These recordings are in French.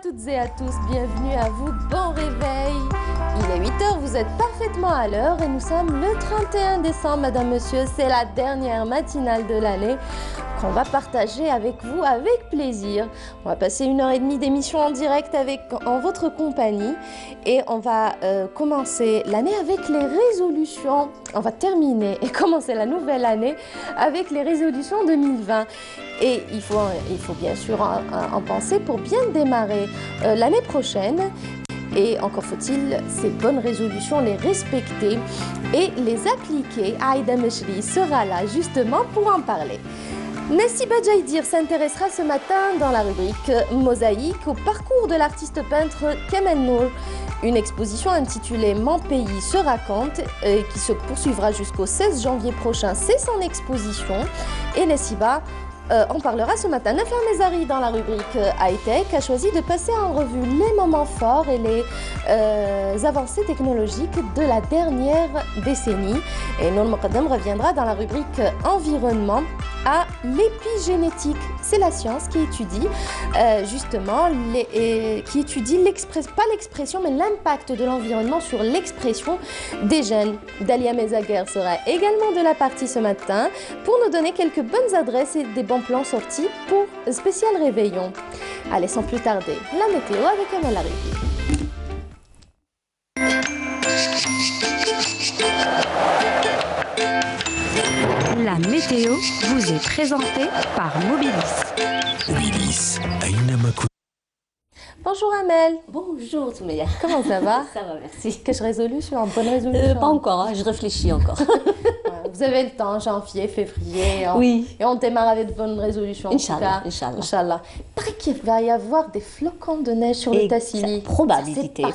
toutes et à tous, bienvenue à vous, bon réveil. Il est 8 heures, vous êtes parfaitement à l'heure et nous sommes le 31 décembre, madame, monsieur. C'est la dernière matinale de l'année qu'on va partager avec vous avec plaisir. On va passer 1h30 d'émission en direct en votre compagnie et on va commencer l'année avec les résolutions. On va terminer et commencer la nouvelle année avec les résolutions 2020. Et il faut bien sûr en penser pour bien démarrer l'année prochaine. Et encore faut-il ces bonnes résolutions, les respecter et les appliquer. Aïda Mechri sera là justement pour en parler. Nessiba Jaïdir s'intéressera ce matin dans la rubrique Mosaïque au parcours de l'artiste peintre Kemal Nour. Une exposition intitulée Mon pays se raconte qui se poursuivra jusqu'au 16 janvier prochain. C'est son exposition et Nessiba on parlera ce matin. Nafar Mezari dans la rubrique high-tech a choisi de passer en revue les moments forts et les avancées technologiques de la dernière décennie. Et Nour Moqaddam reviendra dans la rubrique environnement à l'épigénétique. C'est la science qui étudie justement, qui étudie pas l'expression mais l'impact de l'environnement sur l'expression des gènes. Dalia Mezaguer sera également de la partie ce matin pour nous donner quelques bonnes adresses et des bons plans sortis pour spécial réveillon. Allez, sans plus tarder, la météo avec Amel Arifi. La météo vous est présentée par Mobilis. Mobilis, Bonjour Amel. Bonjour Soumeya. Comment ça va? Ça va, merci. Quelle résolution, une bonne résolution? Pas encore, hein, je réfléchis encore. Vous avez le temps, janvier, février. Oui. Et on démarre avec de bonnes résolutions. Inch'Allah. Inch'Allah. Il paraît qu'il va y avoir des flocons de neige sur le Tassili. Probabilité.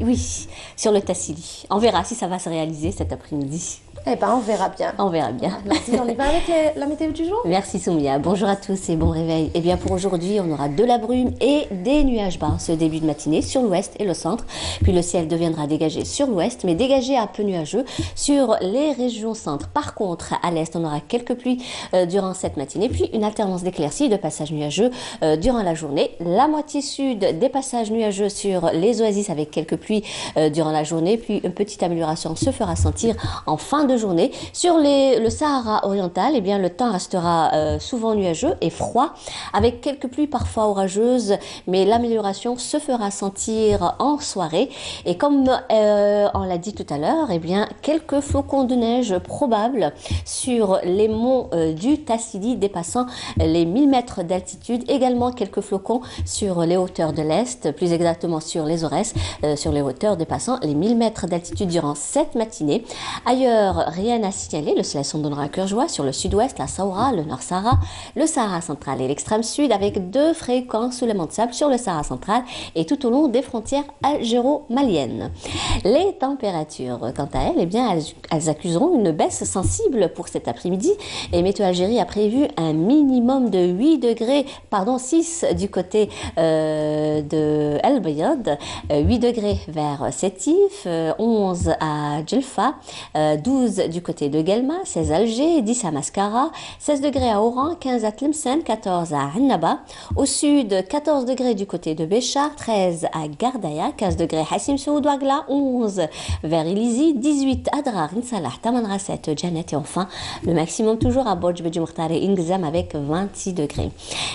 Oui, sur le Tassili. On verra si ça va se réaliser cet après-midi. Eh bien, on verra bien. On verra bien. Merci, on y va avec la météo du jour. Merci Soumia. Bonjour à tous et bon réveil. Eh bien, pour aujourd'hui, on aura de la brume et des nuages bas ce début de matinée sur l'ouest et le centre. Puis le ciel deviendra dégagé sur l'ouest, mais dégagé un peu nuageux sur les régions centre. Par contre, à l'est, on aura quelques pluies durant cette matinée, puis une alternance d'éclaircies et de passages nuageux durant la journée. La moitié sud, des passages nuageux sur les oasis avec quelques pluies durant la journée, puis une petite amélioration se fera sentir en fin de journée. Sur le Sahara oriental, eh bien, le temps restera souvent nuageux et froid, avec quelques pluies parfois orageuses, mais l'amélioration se fera sentir en soirée. Et comme on l'a dit tout à l'heure, eh bien, quelques flocons de neige probables sur les monts du Tassili dépassant les 1000 mètres d'altitude. Également quelques flocons sur les hauteurs de l'Est, plus exactement sur les Aurès, sur les hauteurs dépassant les 1000 mètres d'altitude durant cette matinée. Ailleurs, rien à signaler, le soleil s'en donnera à cœur joie sur le sud-ouest, la Saoura, le nord Sahara, le Sahara central et l'extrême sud avec 2 fréquents soulèvements de sable sur le Sahara central et tout au long des frontières algéro-maliennes. Les températures, quant à elles, eh bien, elles accuseront une baisse sensible pour cet après-midi et Météo Algérie a prévu un minimum de 6 du côté de El Bayad, 8 degrés vers Sétif, 11 à Djelfa, 12 du côté de Guelma, 16 à Alger, 10 à Mascara, 16 degrés à Oran, 15 à Tlemcen, 14 à Annaba. Au sud, 14 degrés du côté de Béchar, 13 à Gardaya, 15 degrés Hassim Soud Ouagla, 11 vers Ilizi, 18 à Drar, Insalah, Tamanrasset, Janet et enfin le maximum toujours à Bodj Bedjumkhtar et Ingzam avec 26 degrés.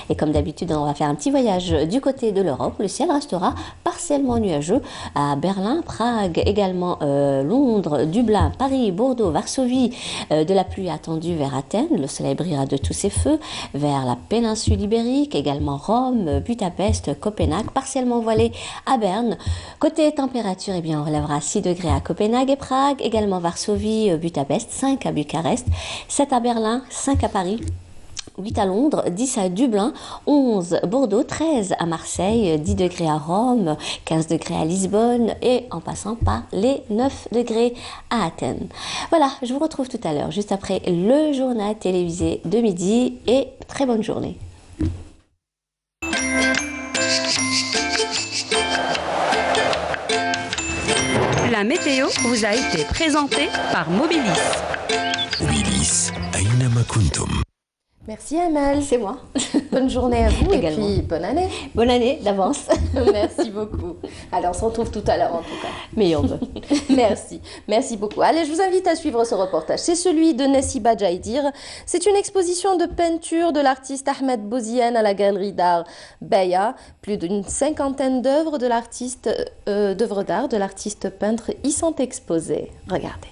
Et comme d'habitude, on va faire un petit voyage du côté de l'Europe. Le ciel restera partiellement nuageux à Berlin, Prague, également Londres, Dublin, Paris, Bordeaux, Varsovie, de la pluie attendue vers Athènes, le soleil brillera de tous ses feux, vers la péninsule ibérique, également Rome, Budapest, Copenhague, partiellement voilé à Berne. Côté température, eh bien, on relèvera 6 degrés à Copenhague et Prague, également Varsovie, Budapest, 5 à Bucarest, 7 à Berlin, 5 à Paris, 8 à Londres, 10 à Dublin, 11 Bordeaux, 13 à Marseille, 10 degrés à Rome, 15 degrés à Lisbonne et en passant par les 9 degrés à Athènes. Voilà, je vous retrouve tout à l'heure, juste après le journal télévisé de midi et très bonne journée. La météo vous a été présentée par Mobilis. Mobilis, Aynama Kuntum. Merci Amel. C'est moi. Bonne journée à vous Également. et puis bonne année. Bonne année d'avance. Merci beaucoup. Alors, on se retrouve tout à l'heure en tout cas. Meilleur vœu. Merci, merci beaucoup. Allez, je vous invite à suivre ce reportage. C'est celui de Nessiba Jaïdir. C'est une exposition de peinture de l'artiste Ahmed Bouziane à la galerie d'art Beya. Plus d'une cinquantaine d'œuvres d'art de l'artiste peintre y sont exposées. Regardez.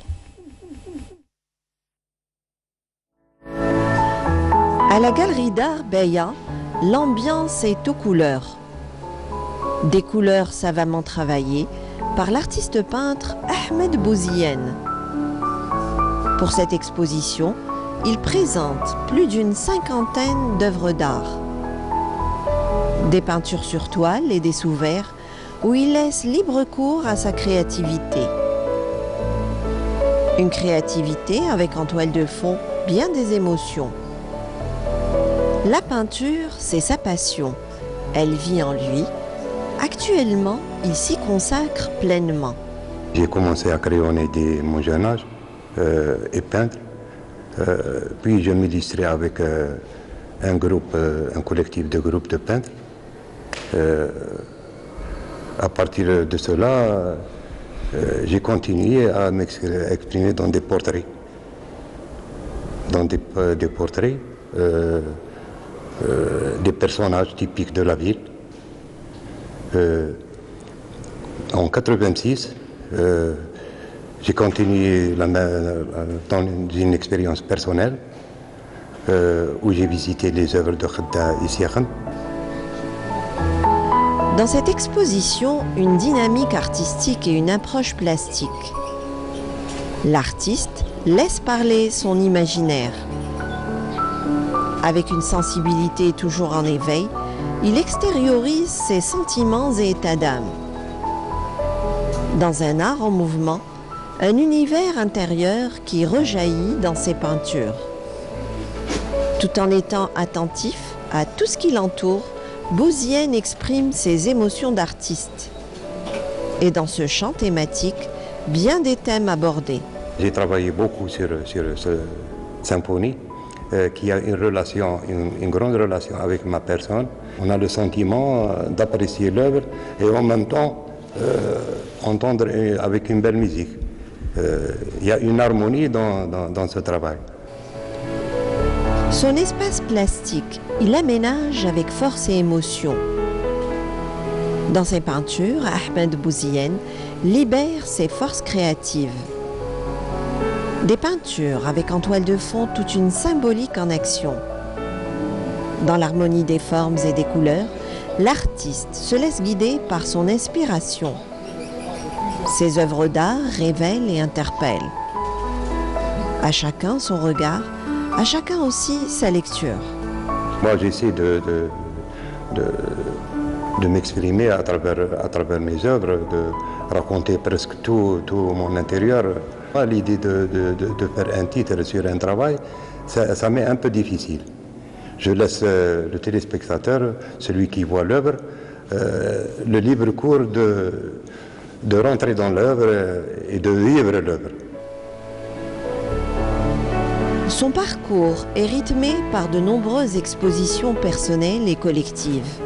À la galerie d'art Beya, l'ambiance est aux couleurs. Des couleurs savamment travaillées par l'artiste peintre Ahmed Bouziane. Pour cette exposition, il présente plus d'une cinquantaine d'œuvres d'art. Des peintures sur toile et des sous-verts où il laisse libre cours à sa créativité. Une créativité avec en toile de fond bien des émotions. La peinture, c'est sa passion. Elle vit en lui. Actuellement, il s'y consacre pleinement. J'ai commencé à crayonner dès mon jeune âge et peindre. Puis je m'illustrais avec un collectif de groupes de peintres. À partir de cela, j'ai continué à m'exprimer dans des portraits. Dans des portraits. Des personnages typiques de la ville. En 86, j'ai continué dans une expérience personnelle où j'ai visité les œuvres de Khadda ici à Khan. Dans cette exposition, une dynamique artistique et une approche plastique. L'artiste laisse parler son imaginaire. Avec une sensibilité toujours en éveil, il extériorise ses sentiments et états d'âme. Dans un art en mouvement, un univers intérieur qui rejaillit dans ses peintures. Tout en étant attentif à tout ce qui l'entoure, Bouziane exprime ses émotions d'artiste. Et dans ce champ thématique, bien des thèmes abordés. J'ai travaillé beaucoup sur cette symphonie. Qui a une grande relation avec ma personne. On a le sentiment d'apprécier l'œuvre et en même temps entendre avec une belle musique. Il y a une harmonie dans ce travail. Son espace plastique, il aménage avec force et émotion. Dans ses peintures, Ahmed Bouziane libère ses forces créatives. Des peintures avec en toile de fond toute une symbolique en action. Dans l'harmonie des formes et des couleurs, l'artiste se laisse guider par son inspiration. Ses œuvres d'art révèlent et interpellent. À chacun son regard, à chacun aussi sa lecture. Moi, j'essaie de m'exprimer à travers mes œuvres, de raconter presque tout mon intérieur. L'idée de faire un titre sur un travail, ça m'est un peu difficile. Je laisse le téléspectateur, celui qui voit l'œuvre, le libre cours de rentrer dans l'œuvre et de vivre l'œuvre. Son parcours est rythmé par de nombreuses expositions personnelles et collectives.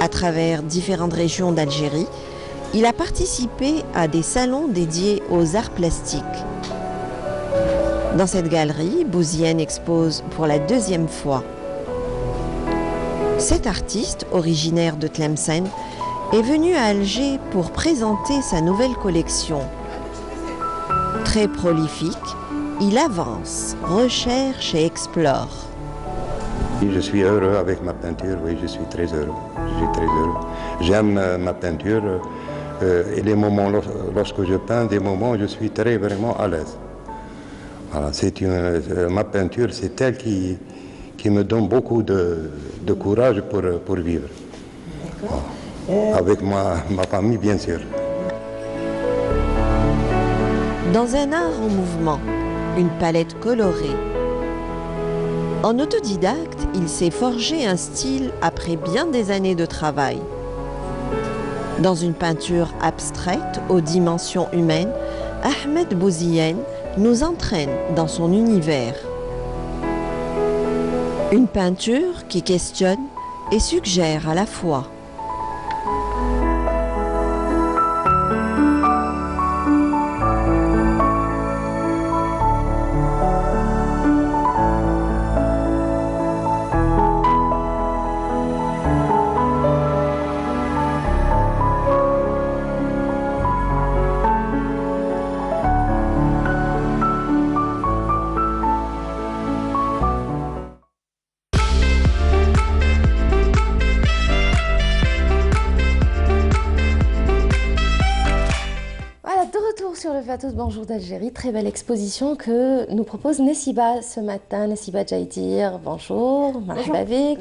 À travers différentes régions d'Algérie, il a participé à des salons dédiés aux arts plastiques. Dans cette galerie, Bouziane expose pour la deuxième fois. Cet artiste, originaire de Tlemcen, est venu à Alger pour présenter sa nouvelle collection. Très prolifique, il avance, recherche et explore. Je suis heureux avec ma peinture, oui, je suis très heureux. Je suis très heureux. J'aime ma peinture. Et les moments, lorsque je peins, des moments où je suis vraiment à l'aise. Voilà, ma peinture, c'est elle qui me donne beaucoup de courage pour vivre. Voilà. Avec ma famille, bien sûr. Dans un art en mouvement, une palette colorée. En autodidacte, il s'est forgé un style après bien des années de travail. Dans une peinture abstraite aux dimensions humaines, Ahmed Bouziane nous entraîne dans son univers. Une peinture qui questionne et suggère à la fois. Sur le plateau de Bonjour d'Algérie, très belle exposition que nous propose Nessiba ce matin. Nessiba Djaïdir, bonjour, marhaba bik.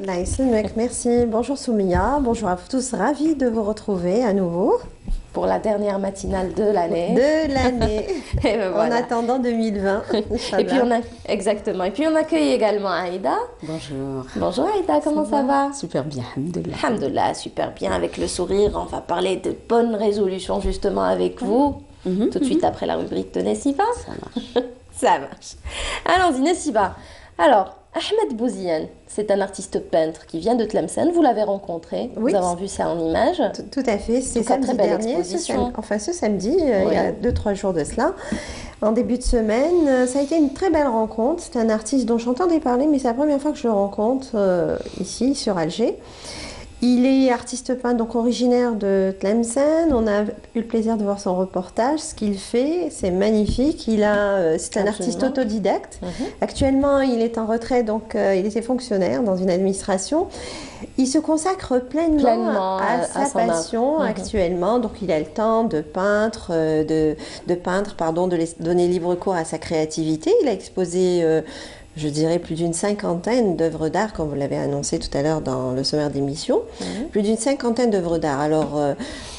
Merci, bonjour Soumia, bonjour à vous tous, ravi de vous retrouver à nouveau. Pour la dernière matinale de l'année. De l'année, ben voilà. En attendant 2020. Et puis exactement, et puis on accueille également Aïda. Bonjour. Bonjour Aïda, comment ça va? Super bien, alhamdoulilah. Alhamdoulilah, super bien, avec le sourire. On va parler de bonnes résolutions justement avec vous. Tout de suite après la rubrique de Nessiba. Ça marche. Ça marche. Allons-y, Nessiba. Alors, Ahmed Bouziane, c'est un artiste peintre qui vient de Tlemcen. Vous l'avez rencontré. Oui. Nous avons vu ça en images. Tout à fait. C'est samedi dernier. Ce samedi, oui. Il y a 2-3 jours de cela. En début de semaine, ça a été une très belle rencontre. C'est un artiste dont j'entendais parler, mais c'est la première fois que je le rencontre ici, sur Alger. Il est artiste peintre, donc originaire de Tlemcen. On a eu le plaisir de voir son reportage. Ce qu'il fait, c'est magnifique. C'est un artiste autodidacte. Actuellement, il est en retraite, donc il était fonctionnaire dans une administration. Il se consacre pleinement à sa passion actuellement. Donc, il a le temps de peindre, de donner libre cours à sa créativité. Il a exposé je dirais plus d'une 50aine d'œuvres d'art, comme vous l'avez annoncé tout à l'heure dans le sommaire d'émission. Plus d'une 50aine d'œuvres d'art. Alors,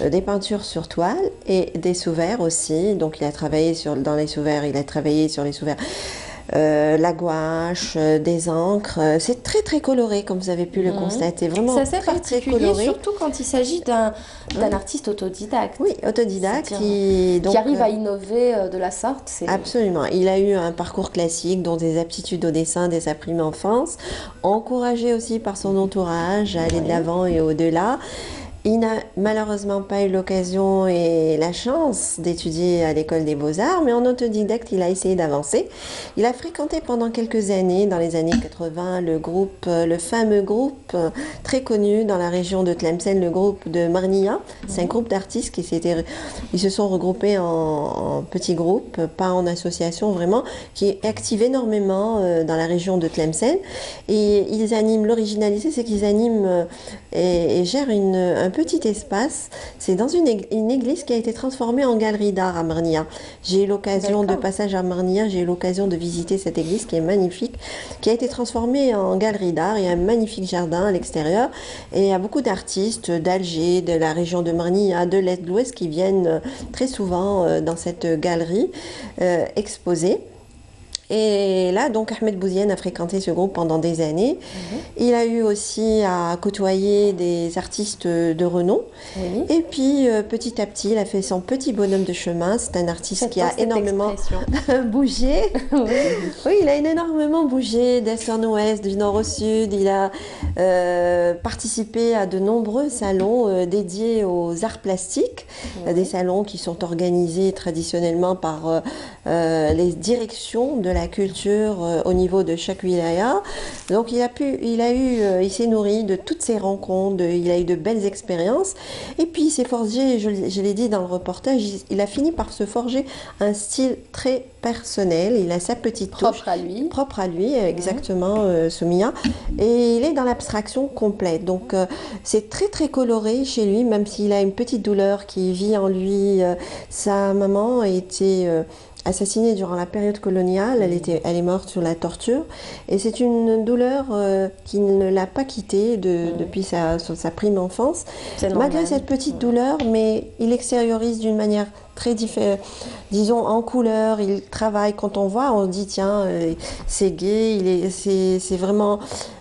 des peintures sur toile et des sous-verts aussi. Donc, il a travaillé sur les sous-verts, la gouache, des encres. C'est très très coloré, comme vous avez pu le constater. Vraiment c'est assez particulier, très coloré. Surtout quand il s'agit d'un artiste autodidacte. Oui, autodidacte. Qui arrive à innover de la sorte. Absolument. Il a eu un parcours classique, dont des aptitudes au dessin dès sa prime enfance, encouragé aussi par son entourage à aller de l'avant et au-delà. Il n'a malheureusement pas eu l'occasion et la chance d'étudier à l'école des Beaux-Arts, mais en autodidacte, il a essayé d'avancer. Il a fréquenté pendant quelques années, dans les années 80, le fameux groupe très connu dans la région de Tlemcen, le groupe de Marnia. C'est un groupe d'artistes ils se sont regroupés en petits groupes, pas en association vraiment, qui activent énormément dans la région de Tlemcen. Et ils animent, l'originalité, c'est qu'ils animent et gèrent un petit espace. C'est dans une église qui a été transformée en galerie d'art à Marnia. J'ai eu l'occasion de passage à Marnia, j'ai eu l'occasion de visiter cette église qui est magnifique, qui a été transformée en galerie d'art. Il y a un magnifique jardin à l'extérieur et il y a beaucoup d'artistes d'Alger, de la région de Marnia, de l'Est, de l'Ouest qui viennent très souvent dans cette galerie exposer. Et là, donc, Ahmed Bouziane a fréquenté ce groupe pendant des années. Il a eu aussi à côtoyer des artistes de renom. Et puis, petit à petit, il a fait son petit bonhomme de chemin. C'est un artiste qui a énormément bougé. Oui, il a énormément bougé d'est en ouest, du nord au sud. Il a participé à de nombreux salons dédiés aux arts plastiques. Des salons qui sont organisés traditionnellement par les directions de la culture au niveau de chaque wilaya. Donc il s'est nourri de toutes ces rencontres, il a eu de belles expériences et puis il s'est forgé, je l'ai dit dans le reportage, il a fini par se forger un style très personnel, il a sa petite touche. Propre à lui, exactement, Soumia. Et il est dans l'abstraction complète. Donc c'est très très coloré chez lui, même s'il a une petite douleur qui vit en lui. Sa maman a été assassinée durant la période coloniale, elle est morte sous la torture et c'est une douleur qui ne l'a pas quittée depuis sa prime enfance. Malgré cette petite douleur, mais il extériorise d'une manière très différente, disons en couleur, il travaille, quand on voit, on se dit tiens, c'est gai, c'est vraiment...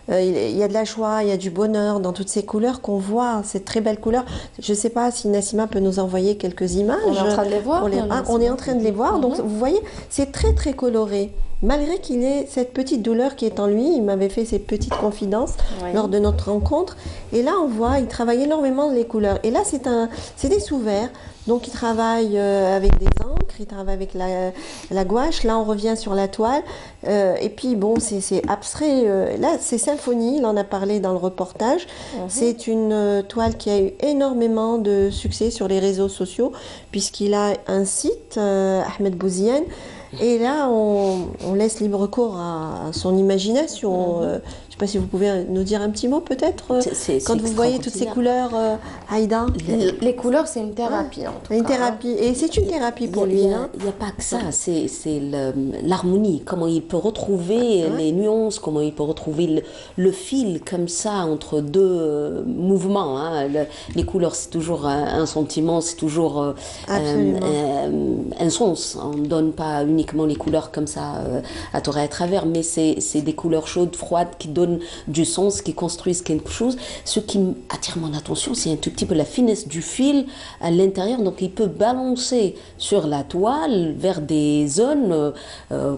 il y a de la joie, il y a du bonheur dans toutes ces couleurs qu'on voit, ces très belles couleurs. Je ne sais pas si Nassima peut nous envoyer quelques images. On est en train de les voir. On est en train de les voir, donc vous voyez, c'est très très coloré. malgré qu'il ait cette petite douleur qui est en lui. Il m'avait fait ces petites confidences lors de notre rencontre. Et là, on voit, il travaille énormément les couleurs. Et là, c'est des sous-verts. Donc, il travaille avec des encres, il travaille avec la gouache. Là, on revient sur la toile. Et puis, bon, c'est abstrait. Là, c'est symphonie. Il en a parlé dans le reportage. C'est une toile qui a eu énormément de succès sur les réseaux sociaux, puisqu'il a un site, Ahmed Bouziane. Et là, on laisse libre cours à son imagination. Je ne sais pas si vous pouvez nous dire un petit mot peut-être quand vous voyez toutes ces couleurs, Aïda. Les couleurs, c'est une thérapie en tout cas. Une thérapie. Et c'est une thérapie pour lui. Il n'y a pas que ça, c'est l'harmonie, comment il peut retrouver les nuances, comment il peut retrouver le fil comme ça entre deux mouvements. Hein. Les couleurs, c'est toujours un sentiment, c'est toujours un sens. On ne donne pas uniquement les couleurs comme ça à tort et à travers, mais c'est des couleurs chaudes, froides, qui donnent du sens, qui construisent quelque chose. Ce qui attire mon attention, c'est un tout petit peu la finesse du fil à l'intérieur. Donc il peut balancer sur la toile vers des zones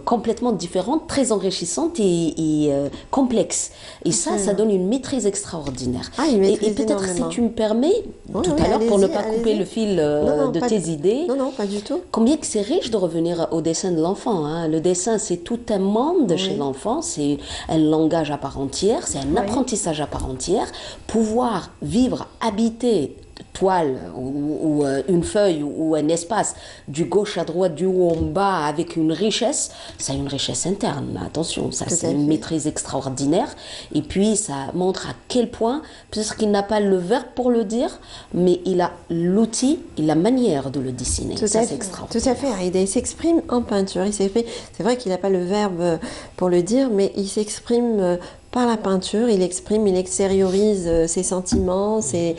complètement différentes, très enrichissantes et complexes. Et ça donne une maîtrise extraordinaire. Et peut-être si tu me permets, tout à l'heure, pour ne pas couper le fil de tes idées. Non, pas du tout. Combien que c'est riche de revenir au dessin de l'enfant. Hein. Le dessin, c'est tout un monde chez l'enfant, c'est un langage à part entière, c'est un apprentissage à part entière. Pouvoir vivre, habiter toile ou une feuille ou un espace du gauche à droite, du haut en bas, avec une richesse, ça a une richesse interne, attention, ça c'est une maîtrise extraordinaire. Et puis ça montre à quel point, peut-être qu'il n'a pas le verbe pour le dire, mais il a l'outil et la manière de le dessiner. Ça c'est extraordinaire. Tout à fait, il s'exprime en peinture. C'est vrai qu'il n'a pas le verbe pour le dire, mais il s'exprime par la peinture, il extériorise ses sentiments, ses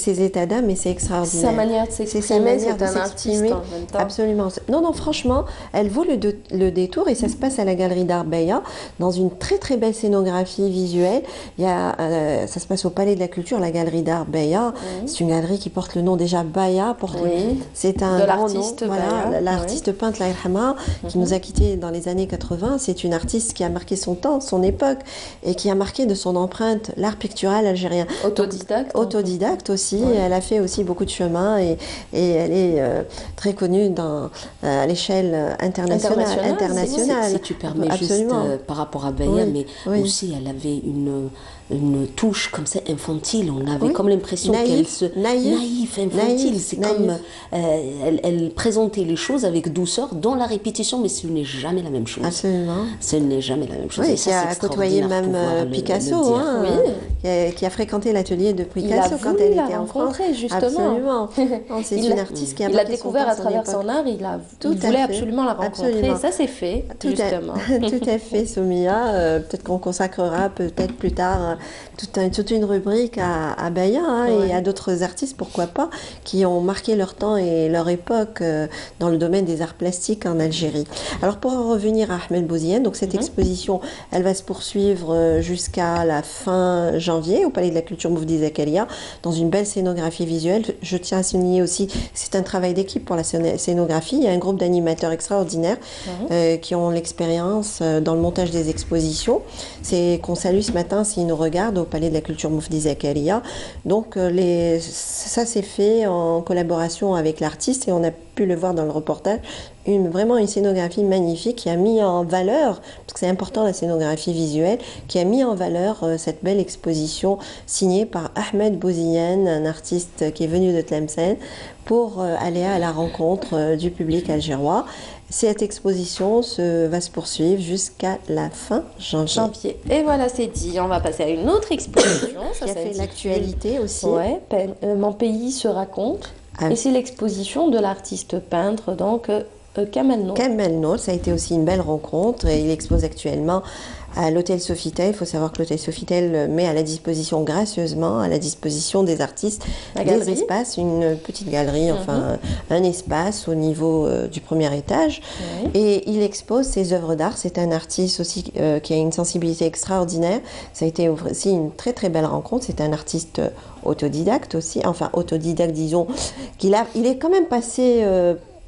états d'âme, et c'est extraordinaire. Sa manière de s'exprimer, c'est un artiste en même temps. Absolument. Non, franchement, elle vaut le détour, et ça se passe à la Galerie d'Art Beya, dans une très très belle scénographie visuelle. Ça se passe au Palais de la Culture, la Galerie d'Art Beya. C'est une galerie qui porte le nom déjà Beya. C'est un grand nom. Voilà, l'artiste peintre Laïl Hama, qui nous a quittés dans les années 80. C'est une artiste qui a marqué son temps, son époque, et qui a marqué de son empreinte l'art pictural algérien. Autodidacte aussi. Elle a fait aussi beaucoup de chemin, et elle est très connue à l'échelle internationale. Si tu permets, juste par rapport à Beya, mais aussi elle avait une touche comme ça infantile. On avait comme l'impression qu'elle se... Naïf, infantile. C'est comme... elle présentait les choses avec douceur dans la répétition, mais ce n'est jamais la même chose. Absolument. Ce n'est jamais la même chose. Oui, qui a côtoyé même Picasso, qui a fréquenté l'atelier de Picasso quand elle était en France. Justement. Absolument. C'est une artiste qui a il l'a découvert à travers son art, il voulait absolument la rencontrer. Et ça, c'est fait, justement. Tout à fait, Soumia. Peut-être qu'on consacrera peut-être plus tard toute une rubrique à Beya et à d'autres artistes, pourquoi pas, qui ont marqué leur temps et leur époque dans le domaine des arts plastiques en Algérie. Alors pour en revenir à Ahmed Bouziane, donc cette exposition, elle va se poursuivre jusqu'à la fin janvier au Palais de la Culture Moufdi Zakaria, dans une belle scénographie visuelle. Je tiens à souligner aussi, c'est un travail d'équipe pour la scénographie. Il y a un groupe d'animateurs extraordinaires qui ont l'expérience dans le montage des expositions. C'est qu'on salue ce matin s'ils nous regardent au Palais de la Culture Moufdi Zakaria. Donc ça s'est fait en collaboration avec l'artiste, et on a pu le voir dans le reportage, vraiment une scénographie magnifique qui a mis en valeur, parce que c'est important la scénographie visuelle, qui a mis en valeur cette belle exposition signée par Ahmed Bouziane, un artiste qui est venu de Tlemcen, pour aller à la rencontre du public algérois. Cette exposition va se poursuivre jusqu'à la fin janvier. Et voilà, c'est dit. On va passer à une autre exposition. Qui a fait l'actualité aussi. Mon pays se raconte. Et c'est l'exposition de l'artiste peintre, donc Kamel Nour. Kamel Nour, ça a été aussi une belle rencontre, et il expose actuellement à l'hôtel Sofitel. Il faut savoir que l'hôtel Sofitel met à la disposition, gracieusement, à la disposition des artistes, des espaces, une petite galerie, enfin un espace au niveau du premier étage. Et il expose ses œuvres d'art. C'est un artiste aussi qui a une sensibilité extraordinaire. Ça a été aussi une très très belle rencontre. C'est un artiste autodidacte aussi, enfin autodidacte, disons, il est quand même passé...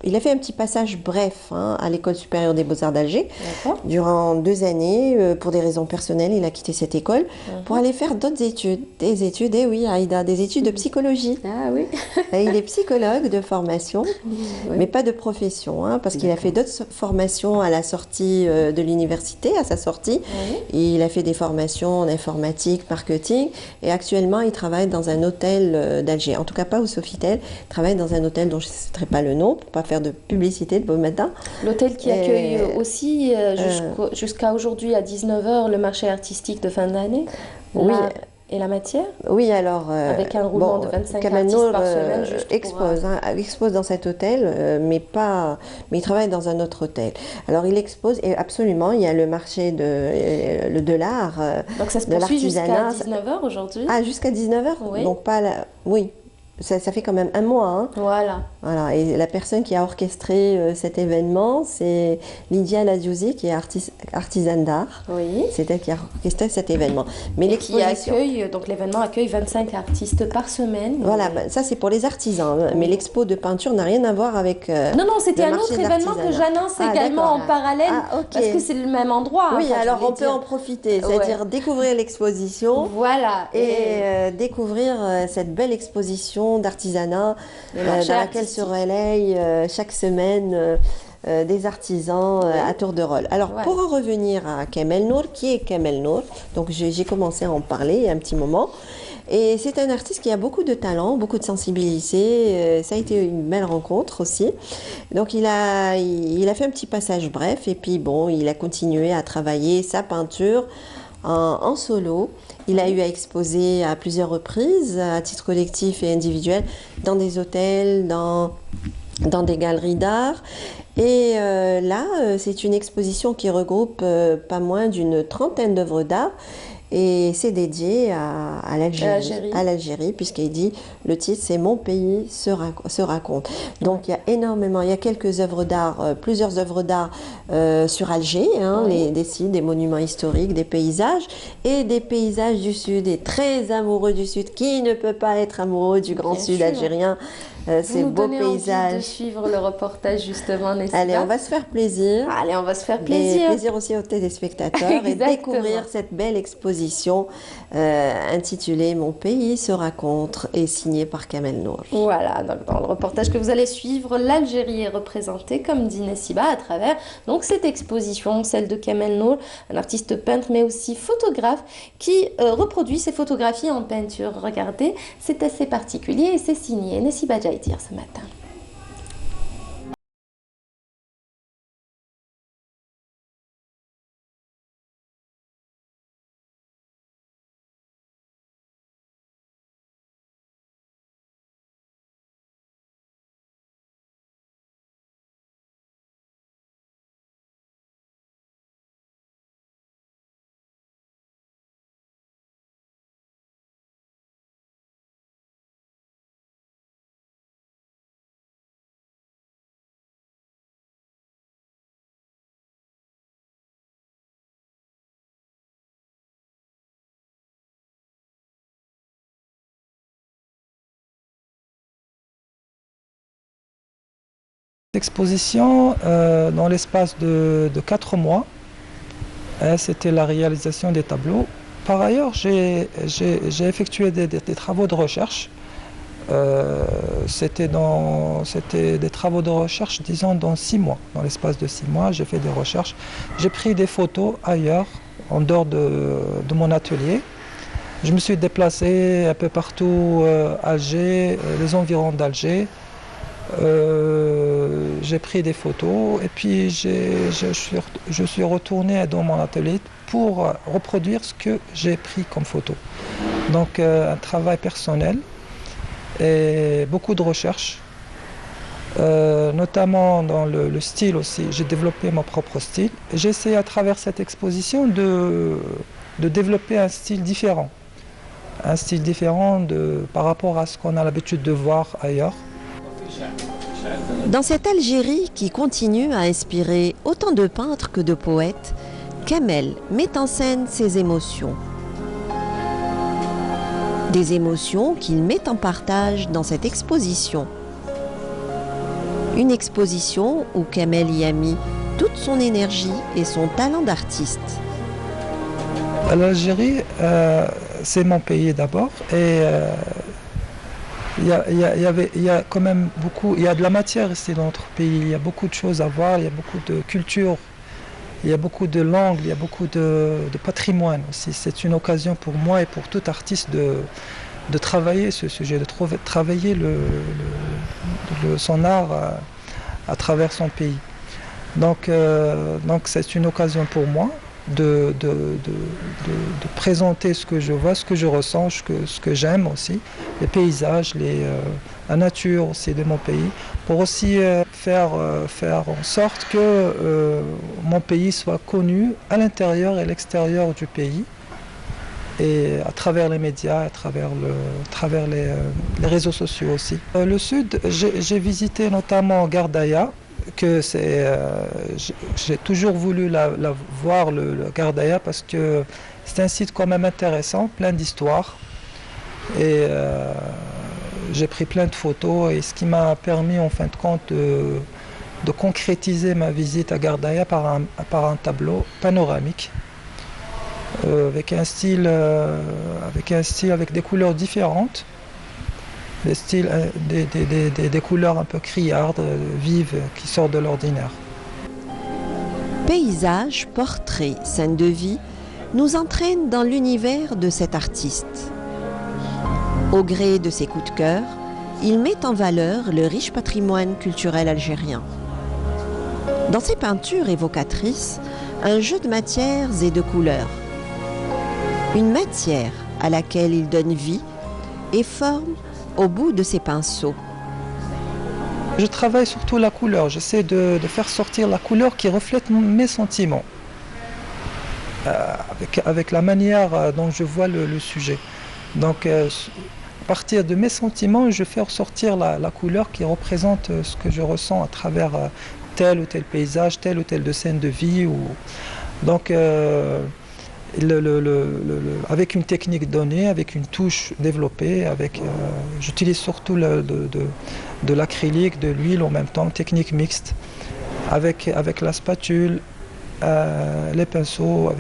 il a fait un petit passage bref à l'École supérieure des beaux-arts d'Alger. D'accord. Durant 2 années, pour des raisons personnelles, il a quitté cette école pour aller faire d'autres études. Des études, eh oui, Aïda, des études de psychologie. Ah oui. Et il est psychologue de formation, Oui. mais pas de profession, parce qu'il a fait d'autres formations à la sortie de l'université, à sa sortie. Il a fait des formations en informatique, marketing, et actuellement, il travaille dans un hôtel d'Alger. En tout cas, pas au Sofitel. Il travaille dans un hôtel dont je ne citerai pas le nom pour ne pas faire de publicité de beau matin. L'hôtel qui accueille aussi jusqu'à aujourd'hui à 19h le marché artistique de fin d'année. Oui. Et la matière? Oui, alors... Avec un roulement de 25 Kamel artistes Nour par semaine, juste expose dans cet hôtel, mais il travaille dans un autre hôtel. Alors, il expose, et absolument, il y a le marché de l'art, Donc ça se de poursuit jusqu'à l'artisanat. 19h aujourd'hui? Ah, jusqu'à 19h? Oui. Donc, pas la... Oui. Ça fait quand même un mois. Voilà. Et la personne qui a orchestré cet événement, c'est Lydia Ladjouzi, qui est artisane d'art. Oui. C'est elle qui a orchestré cet événement. Mais et qui accueille, donc l'événement accueille 25 artistes par semaine. Voilà, ça c'est pour les artisans. Mais l'expo de peinture n'a rien à voir avec. Non, c'était un autre événement que j'annonce également en parallèle. Parce que c'est le même endroit. Oui, alors on peut en profiter. C'est-à-dire découvrir l'exposition. Voilà. Et découvrir cette belle exposition d'artisanat dans laquelle se relayent chaque semaine des artisans à tour de rôle. Alors pour en revenir à Kamel Nour, qui est Kamel Nour, donc j'ai commencé à en parler il y a un petit moment. Et c'est un artiste qui a beaucoup de talent, beaucoup de sensibilité. Ça a été une belle rencontre aussi. Donc il a fait un petit passage bref et puis bon, il a continué à travailler sa peinture en solo. Il a eu à exposer à plusieurs reprises, à titre collectif et individuel, dans des hôtels, dans des galeries d'art. Et là, c'est une exposition qui regroupe pas moins d'une 30aine d'œuvres d'art. Et c'est dédié à l'Algérie, puisqu'il dit, le titre c'est Mon pays se raconte. Donc il y a énormément, il y a quelques œuvres d'art, plusieurs œuvres d'art sur Alger, des sites, des monuments historiques, des paysages du Sud, et très amoureux du Sud. Qui ne peut pas être amoureux du grand Sud algérien? Ces beaux paysages. Envie de suivre le reportage justement, n'est-ce pas? Allez, on va se faire plaisir. Allez, on va se faire plaisir. Plaisir aussi aux téléspectateurs et découvrir cette belle exposition intitulée Mon pays se raconte et signée par Kamel Nour. Voilà, donc dans le reportage que vous allez suivre, l'Algérie est représentée, comme dit Nessiba, à travers donc cette exposition, celle de Kamel Nour, un artiste peintre mais aussi photographe qui reproduit ses photographies en peinture. Regardez, c'est assez particulier et c'est signé Nessiba Jaïtir ce matin. L'exposition, dans l'espace de 4 mois, c'était la réalisation des tableaux. Par ailleurs, j'ai effectué des travaux de recherche. C'était des travaux de recherche, disons, dans 6 mois. Dans l'espace de 6 mois, j'ai fait des recherches. J'ai pris des photos ailleurs, en dehors de mon atelier. Je me suis déplacé un peu partout, Alger, les environs d'Alger. J'ai pris des photos et puis je suis retourné dans mon atelier pour reproduire ce que j'ai pris comme photo. Donc un travail personnel et beaucoup de recherche, notamment dans le style aussi. J'ai développé mon propre style. J'ai essayé à travers cette exposition de développer un style différent. Un style différent par rapport à ce qu'on a l'habitude de voir ailleurs. Dans cette Algérie qui continue à inspirer autant de peintres que de poètes, Kamel met en scène ses émotions. Des émotions qu'il met en partage dans cette exposition. Une exposition où Kamel y a mis toute son énergie et son talent d'artiste. L'Algérie, c'est mon pays d'abord et il y a quand même beaucoup, il y a de la matière ici dans notre pays, il y a beaucoup de choses à voir, il y a beaucoup de culture, il y a beaucoup de langues, il y a beaucoup de patrimoine aussi. C'est une occasion pour moi et pour tout artiste de travailler ce sujet, de travailler son art à travers son pays. Donc c'est une occasion pour moi de présenter ce que je vois, ce que je ressens, ce que j'aime aussi, les paysages, la nature aussi de mon pays, pour aussi faire en sorte que mon pays soit connu à l'intérieur et à l'extérieur du pays, et à travers les médias, à travers les réseaux sociaux aussi. Le sud, j'ai visité notamment Gardaïa, que j'ai toujours voulu la voir, le Gardaïa, parce que c'est un site quand même intéressant, plein d'histoires. Et j'ai pris plein de photos, et ce qui m'a permis en fin de compte de concrétiser ma visite à Gardaïa par un tableau panoramique. Avec un style, avec des couleurs différentes, des couleurs un peu criardes, vives, qui sortent de l'ordinaire. Paysages, portraits, scènes de vie nous entraînent dans l'univers de cet artiste. Au gré de ses coups de cœur, il met en valeur le riche patrimoine culturel algérien. Dans ses peintures évocatrices, un jeu de matières et de couleurs. Une matière à laquelle il donne vie et forme au bout de ses pinceaux. Je travaille surtout la couleur, j'essaie de faire sortir la couleur qui reflète mes sentiments, avec la manière dont je vois le sujet. Donc à partir de mes sentiments, je fais ressortir la couleur qui représente ce que je ressens à travers tel ou tel paysage, telle ou telle scène de vie. Donc avec une technique donnée, avec une touche développée, j'utilise surtout de l'acrylique, de l'huile en même temps, technique mixte, avec la spatule, les pinceaux,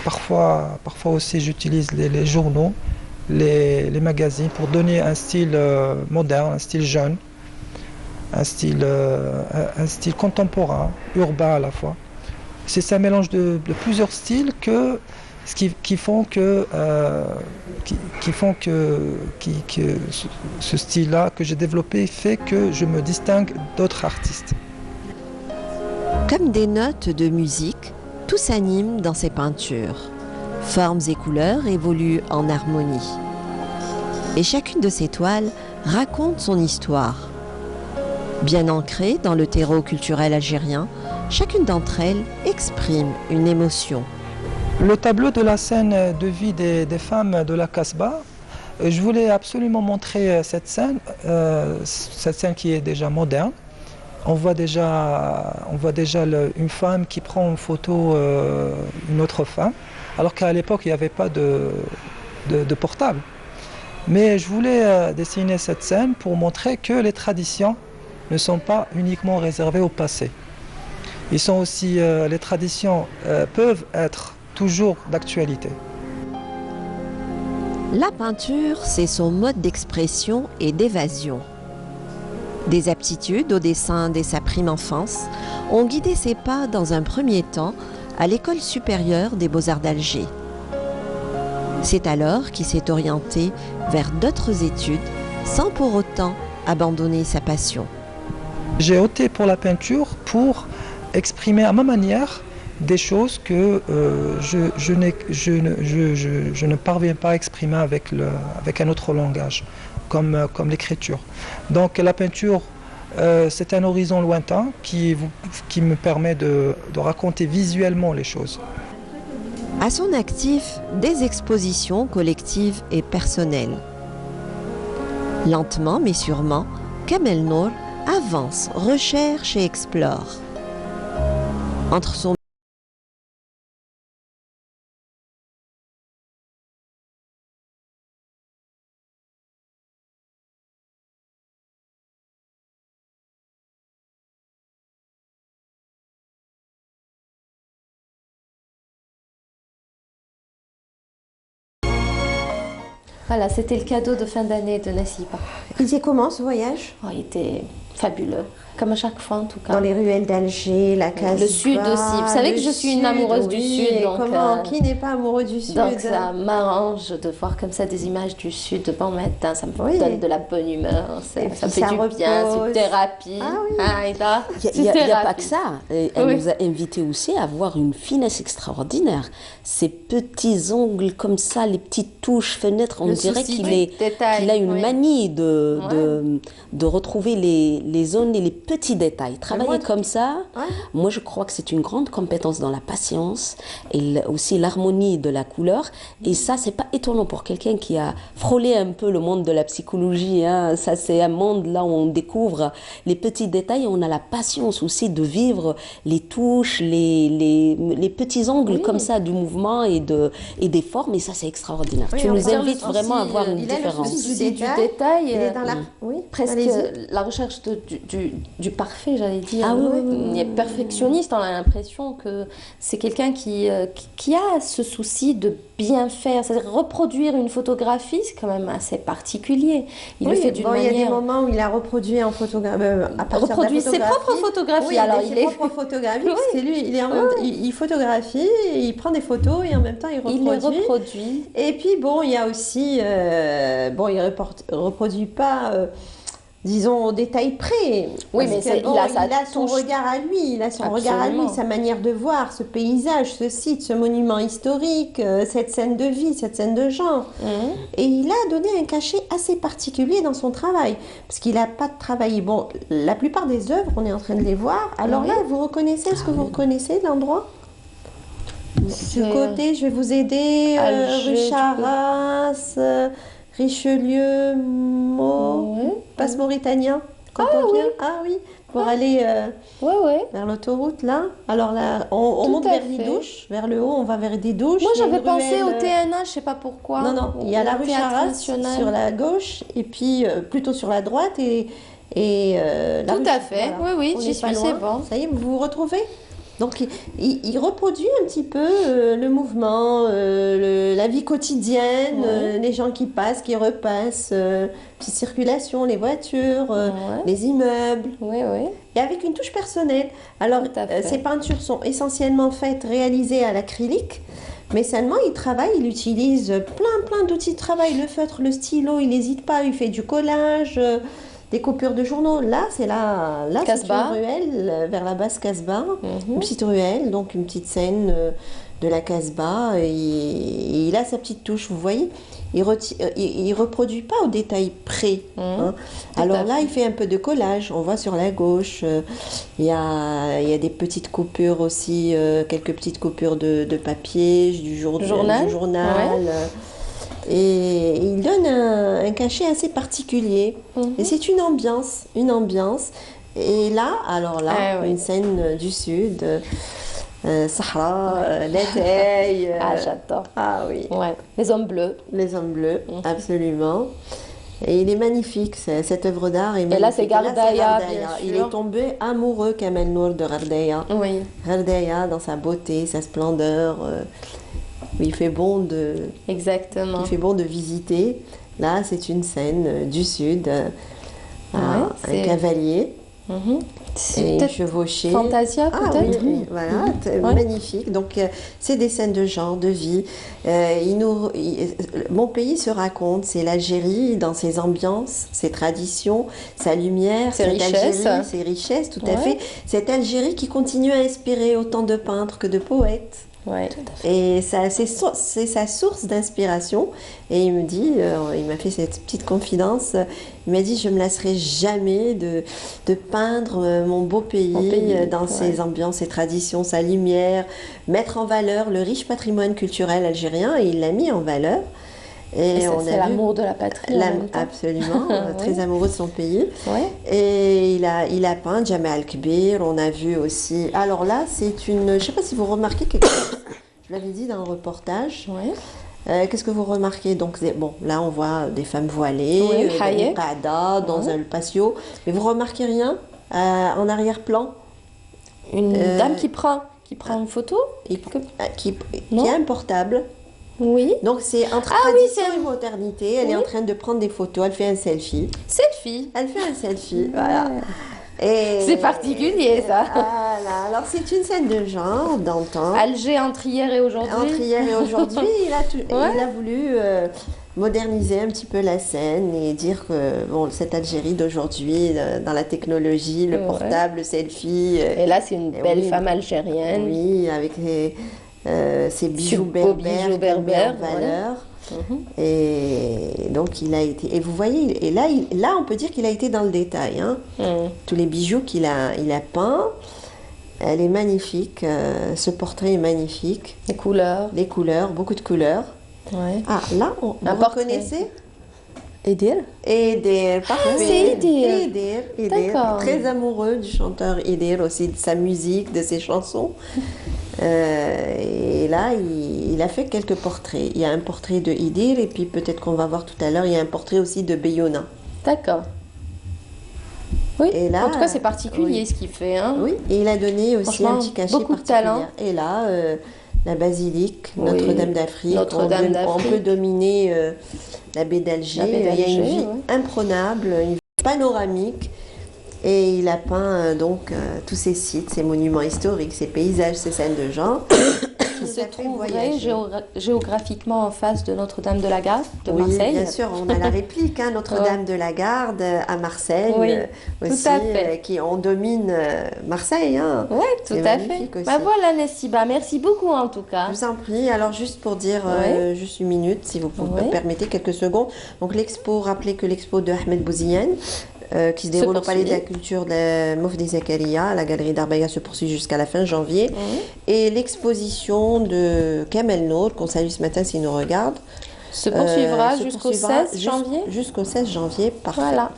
parfois aussi j'utilise les journaux, les magazines pour donner un style moderne, un style jeune, un style contemporain, urbain à la fois. C'est un mélange de plusieurs styles qui font que ce style-là que j'ai développé fait que je me distingue d'autres artistes. Comme des notes de musique, tout s'anime dans ses peintures. Formes et couleurs évoluent en harmonie. Et chacune de ces toiles raconte son histoire. Bien ancrée dans le terreau culturel algérien, chacune d'entre elles exprime une émotion. Le tableau de la scène de vie des femmes de la Casbah, je voulais absolument montrer cette scène qui est déjà moderne. On voit déjà une femme qui prend en photo une autre femme, alors qu'à l'époque il n'y avait pas de portable. Mais je voulais dessiner cette scène pour montrer que les traditions ne sont pas uniquement réservées au passé. Les traditions peuvent être toujours d'actualité. La peinture, c'est son mode d'expression et d'évasion. Des aptitudes au dessin dès sa prime enfance ont guidé ses pas dans un premier temps à l'École supérieure des beaux-arts d'Alger. C'est alors qu'il s'est orienté vers d'autres études sans pour autant abandonner sa passion. J'ai opté pour la peinture pour exprimer à ma manière des choses que je ne parviens pas à exprimer avec un autre langage, comme l'écriture. Donc la peinture, c'est un horizon lointain qui me permet de raconter visuellement les choses. À son actif, des expositions collectives et personnelles. Lentement mais sûrement, Kamel Nour avance, recherche et explore. Entre son Voilà, c'était le cadeau de fin d'année de Nassiba. Il était comment ce voyage? Oh, il était fabuleux, comme à chaque fois en tout cas. Dans les ruelles d'Alger, la Casbah. Le sud aussi. Vous savez que je suis une amoureuse du sud. Et Donc, comment qui n'est pas amoureux du sud? Donc ça m'arrange de voir comme ça des images du sud de bon matin. Ça me Oui. donne de la bonne humeur. Ça Et me puis fait ça du bien. C'est repose. une thérapie. Ah oui. Aïda, Il n'y c'est a, pas thérapie. que ça. Elle Oui. nous a invités aussi à avoir une finesse extraordinaire. Ces petits ongles comme ça, les petites touches, fenêtres, on Le dirait souci qu'il du détail, qu'il a une oui. manie de retrouver les zones et les petits détails. Travailler moi, comme ça, Ouais. moi je crois que c'est une grande compétence dans la patience et aussi l'harmonie de la couleur. Et ça, c'est pas étonnant pour quelqu'un qui a frôlé un peu le monde de la psychologie. Hein. Ça, c'est un monde là où on découvre les petits détails et on a la patience aussi de vivre les touches, les petits angles comme ça du mouvement et des formes. Et ça, c'est extraordinaire. Oui, Tu on nous va dire invites le vraiment à souci, avoir une il a le différence. souci Le souci du détail, Il est dans la... Oui, presque allez-y. la recherche du parfait, j'allais dire. Ah oui, oui, oui, Il est perfectionniste, on a l'impression que c'est quelqu'un qui a ce souci de bien faire. C'est-à-dire reproduire une photographie, c'est quand même assez particulier. Il le Oui, fait d'une bon, il y a des manière... moments où il a reproduit en photographie, à partir Reproduit de la ses photographie. propres photographies. Oui, Alors, ses propres photographies, parce que lui, il est en même temps- il photographie, il prend des photos et en même temps il il les reproduit. reproduit. Et puis bon, il y a aussi, bon, il reproduit pas, disons, au détail près. Oui, Parce mais que, c'est- bon, il a sa son touche. regard à lui, il a son regard à lui, Absolument. sa manière de voir ce paysage, ce site, ce monument historique, cette scène de vie, cette scène de genre. Et il a donné un cachet assez particulier dans son travail, parce qu'il n'a pas travaillé. Bon, la plupart des œuvres, on est en train de les voir. Alors Oui. là, vous reconnaissez, est-ce que vous reconnaissez l'endroit? Ce C'est- côté, je vais vous aider, Alger, rue tu peux- Charras, Richelieu, Ouais. Passe Mauritanien, quand on vient. Ah oui, pour aller Ouais. vers l'autoroute là. Alors là, on Tout monte à vers fait. des douches, vers le haut, on va vers des douches. Moi, Il y a j'avais une pensé ruelle, au TNA, je sais pas pourquoi. Non, il y a la Au rue Théâtre Charras National. sur la gauche et puis plutôt sur la droite et la Tout rue à fait, oui, On j'y est pas suis, loin. c'est bon. Ça y est, vous vous retrouvez? Donc il reproduit un petit peu le mouvement, la vie quotidienne, les gens qui passent, qui repassent, petite circulation, les voitures, les immeubles, Oui. et avec une touche personnelle. Alors Tout à fait. ces peintures sont essentiellement réalisées à l'acrylique, mais seulement il utilise plein d'outils de travail, le feutre, le stylo, il n'hésite pas, il fait du collage. Des coupures de journaux. Là, c'est c'est une Casbah. ruelle vers la basse Casbah. Mhm. Une petite ruelle, donc une petite scène de la Casbah. Et il a sa petite touche, vous voyez. Il reproduit pas au détail près. Hein. Alors là, il fait un peu de collage. On voit sur la gauche, il y a des petites coupures aussi, quelques petites coupures de papier, du Journal. journal. Et il donne un cachet assez particulier. Et c'est une ambiance. Et là, alors là, Ah oui. une scène du sud, Sahara, l'été. Ah, j'adore. Ah oui, Ouais. Les hommes bleus. les hommes bleus, absolument. Et il est magnifique, cette œuvre d'art est magnifique. là, c'est Gardaya, bien Il sûr. est tombé amoureux, Kamel Nour, de Gardaya. Oui. Gardaya, dans sa beauté, sa splendeur. Il fait bon de... Exactement. Il fait bon de visiter. Là, c'est une scène du sud, un c'est- cavalier Mhm. et C'est peut-être chevauché. Fantasia, Ah peut-être. oui, voilà, Ouais. magnifique. Donc, c'est des scènes de genre, de vie. Mon pays se raconte, c'est l'Algérie dans ses ambiances, ses traditions, sa lumière, Ses cette richesses. Algérie, ses richesses, tout à Ouais. fait. Cette Algérie qui continue à inspirer autant de peintres que de poètes. Ouais. Et ça, c'est sa source d'inspiration. Et il me dit, il m'a fait cette petite confidence, il m'a dit, je ne me lasserai jamais de peindre mon beau pays, dans ses ambiances, ses traditions, sa lumière, mettre en valeur le riche patrimoine culturel algérien. Et il l'a mis en valeur. Et on c'est a vu l'amour de la patrie. en même temps. absolument, très amoureux de son pays. Ouais. Et il a peint Jamal Kbir, on a vu aussi. Alors là, c'est une. Je ne sais pas si vous remarquez quelque chose. Je l'avais dit dans le reportage. Ouais. Qu'est-ce que vous remarquez? Donc, bon, là, on voit des femmes voilées, Oui, des haillées. muqada, dans un patio. Mais vous remarquez rien en arrière-plan Une dame qui prend une photo. qui Non. a un portable. Oui. Donc c'est entre Ah oui, tradition et modernité. Elle est en train de prendre des photos, elle fait un selfie. Selfie. Elle fait un selfie, voilà. Et C'est particulier, ça. Voilà. Alors c'est une scène de genre d'antan. Alger entre hier et aujourd'hui. Entre hier et aujourd'hui, il a voulu moderniser un petit peu la scène et dire que bon, cette Algérie d'aujourd'hui, dans la technologie, le portable, le selfie. Et là, c'est une belle femme algérienne. Oui, avec ses bijoux berbères, valeur. Et donc il a été, et vous voyez, et là on peut dire qu'il a été dans le détail, hein. Tous les bijoux il a peint, elle est magnifique, ce portrait est magnifique. Les couleurs, beaucoup de couleurs. Ouais. Ah là, vous reconnaissez Edir. Edir, parfait. Ah, c'est Edir. Edir, très amoureux du chanteur Edir aussi, de sa musique, de ses chansons. Et là, il a fait quelques portraits. Il y a un portrait de Edir et puis peut-être qu'on va voir tout à l'heure, il y a un portrait aussi de Beyona. D'accord. Oui, et là, en tout cas, c'est particulier ce qu'il fait. Hein. Oui, et il a donné aussi un petit cachet beaucoup particulier. De talent. Et là, la basilique, Notre-Dame d'Afrique. On peut dominer la baie d'Alger. Il y a une vue imprenable, une vue panoramique. Et il a peint tous ces sites, ces monuments historiques, ces paysages, ces scènes de genre. Qui se trouveraient géographiquement en face de Notre-Dame de la Garde de Marseille. Oui, bien sûr, on a la réplique, hein, Notre-Dame de la Garde à Marseille, aussi, tout à fait. On domine Marseille. Hein. Oui, tout à fait. Bah voilà, Nessiba, merci beaucoup en tout cas. Je vous en prie. Alors juste pour dire, juste une minute, si vous me permettez, quelques secondes. Donc l'expo, rappelez que l'expo de Ahmed Bouziane, qui se déroule au Palais de la Culture de Mofdi Zakaria, à la Galerie d'Arbaïa, se poursuit jusqu'à la fin janvier. Et l'exposition de Kamel Nour, qu'on salue ce matin s'il nous regarde, se poursuivra jusqu'au 16 janvier. Jusqu'au 16 janvier, parfait. Voilà.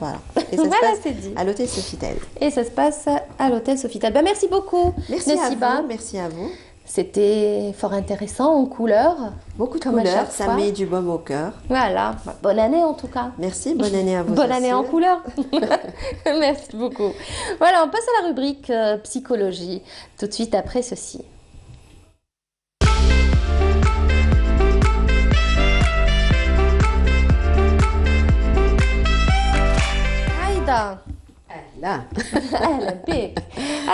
Et ça se passe c'est dit. À l'hôtel Sofitel. Et ça se passe à l'hôtel Sofitel. Bah, merci beaucoup. Merci à vous. Merci à vous. C'était fort intéressant, en couleurs. Beaucoup de couleurs, ça met du baume au cœur. Voilà, bonne année en tout cas. Merci, bonne année à vous. Bonne année en couleurs. Merci beaucoup. Voilà, on passe à la rubrique psychologie, tout de suite après ceci. Aïda. Là.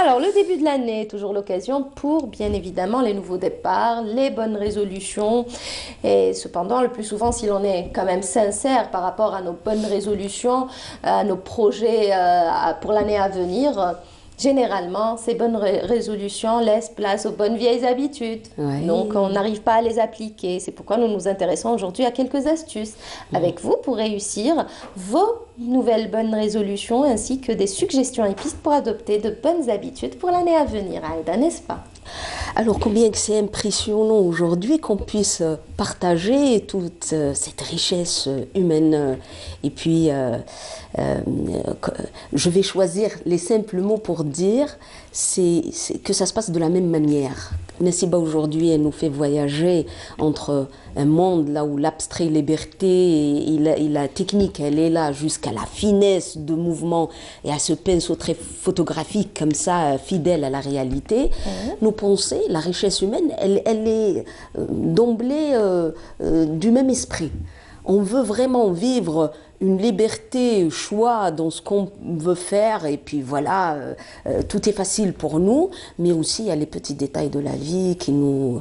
Alors, le début de l'année est toujours l'occasion pour, bien évidemment, les nouveaux départs, les bonnes résolutions. Et cependant, le plus souvent, si l'on est quand même sincère par rapport à nos bonnes résolutions, à nos projets pour l'année à venir, généralement, ces bonnes résolutions laissent place aux bonnes vieilles habitudes. Oui. Donc, on n'arrive pas à les appliquer. C'est pourquoi nous nous intéressons aujourd'hui à quelques astuces avec vous pour réussir vos nouvelles bonnes résolutions ainsi que des suggestions et pistes pour adopter de bonnes habitudes pour l'année à venir. Aïda, n'est-ce pas ? Alors combien que c'est impressionnant aujourd'hui qu'on puisse partager toute cette richesse humaine. Et puis je vais choisir les simples mots pour dire que ça se passe de la même manière. Nessiba aujourd'hui, elle nous fait voyager entre un monde là où l'abstrait liberté et la technique, elle est là jusqu'à la finesse de mouvement et à ce pinceau très photographique comme ça, fidèle à la réalité. Nos pensées, la richesse humaine, elle est d'emblée du même esprit. On veut vraiment vivre une liberté, choix dans ce qu'on veut faire et puis voilà, tout est facile pour nous, mais aussi il y a les petits détails de la vie qui nous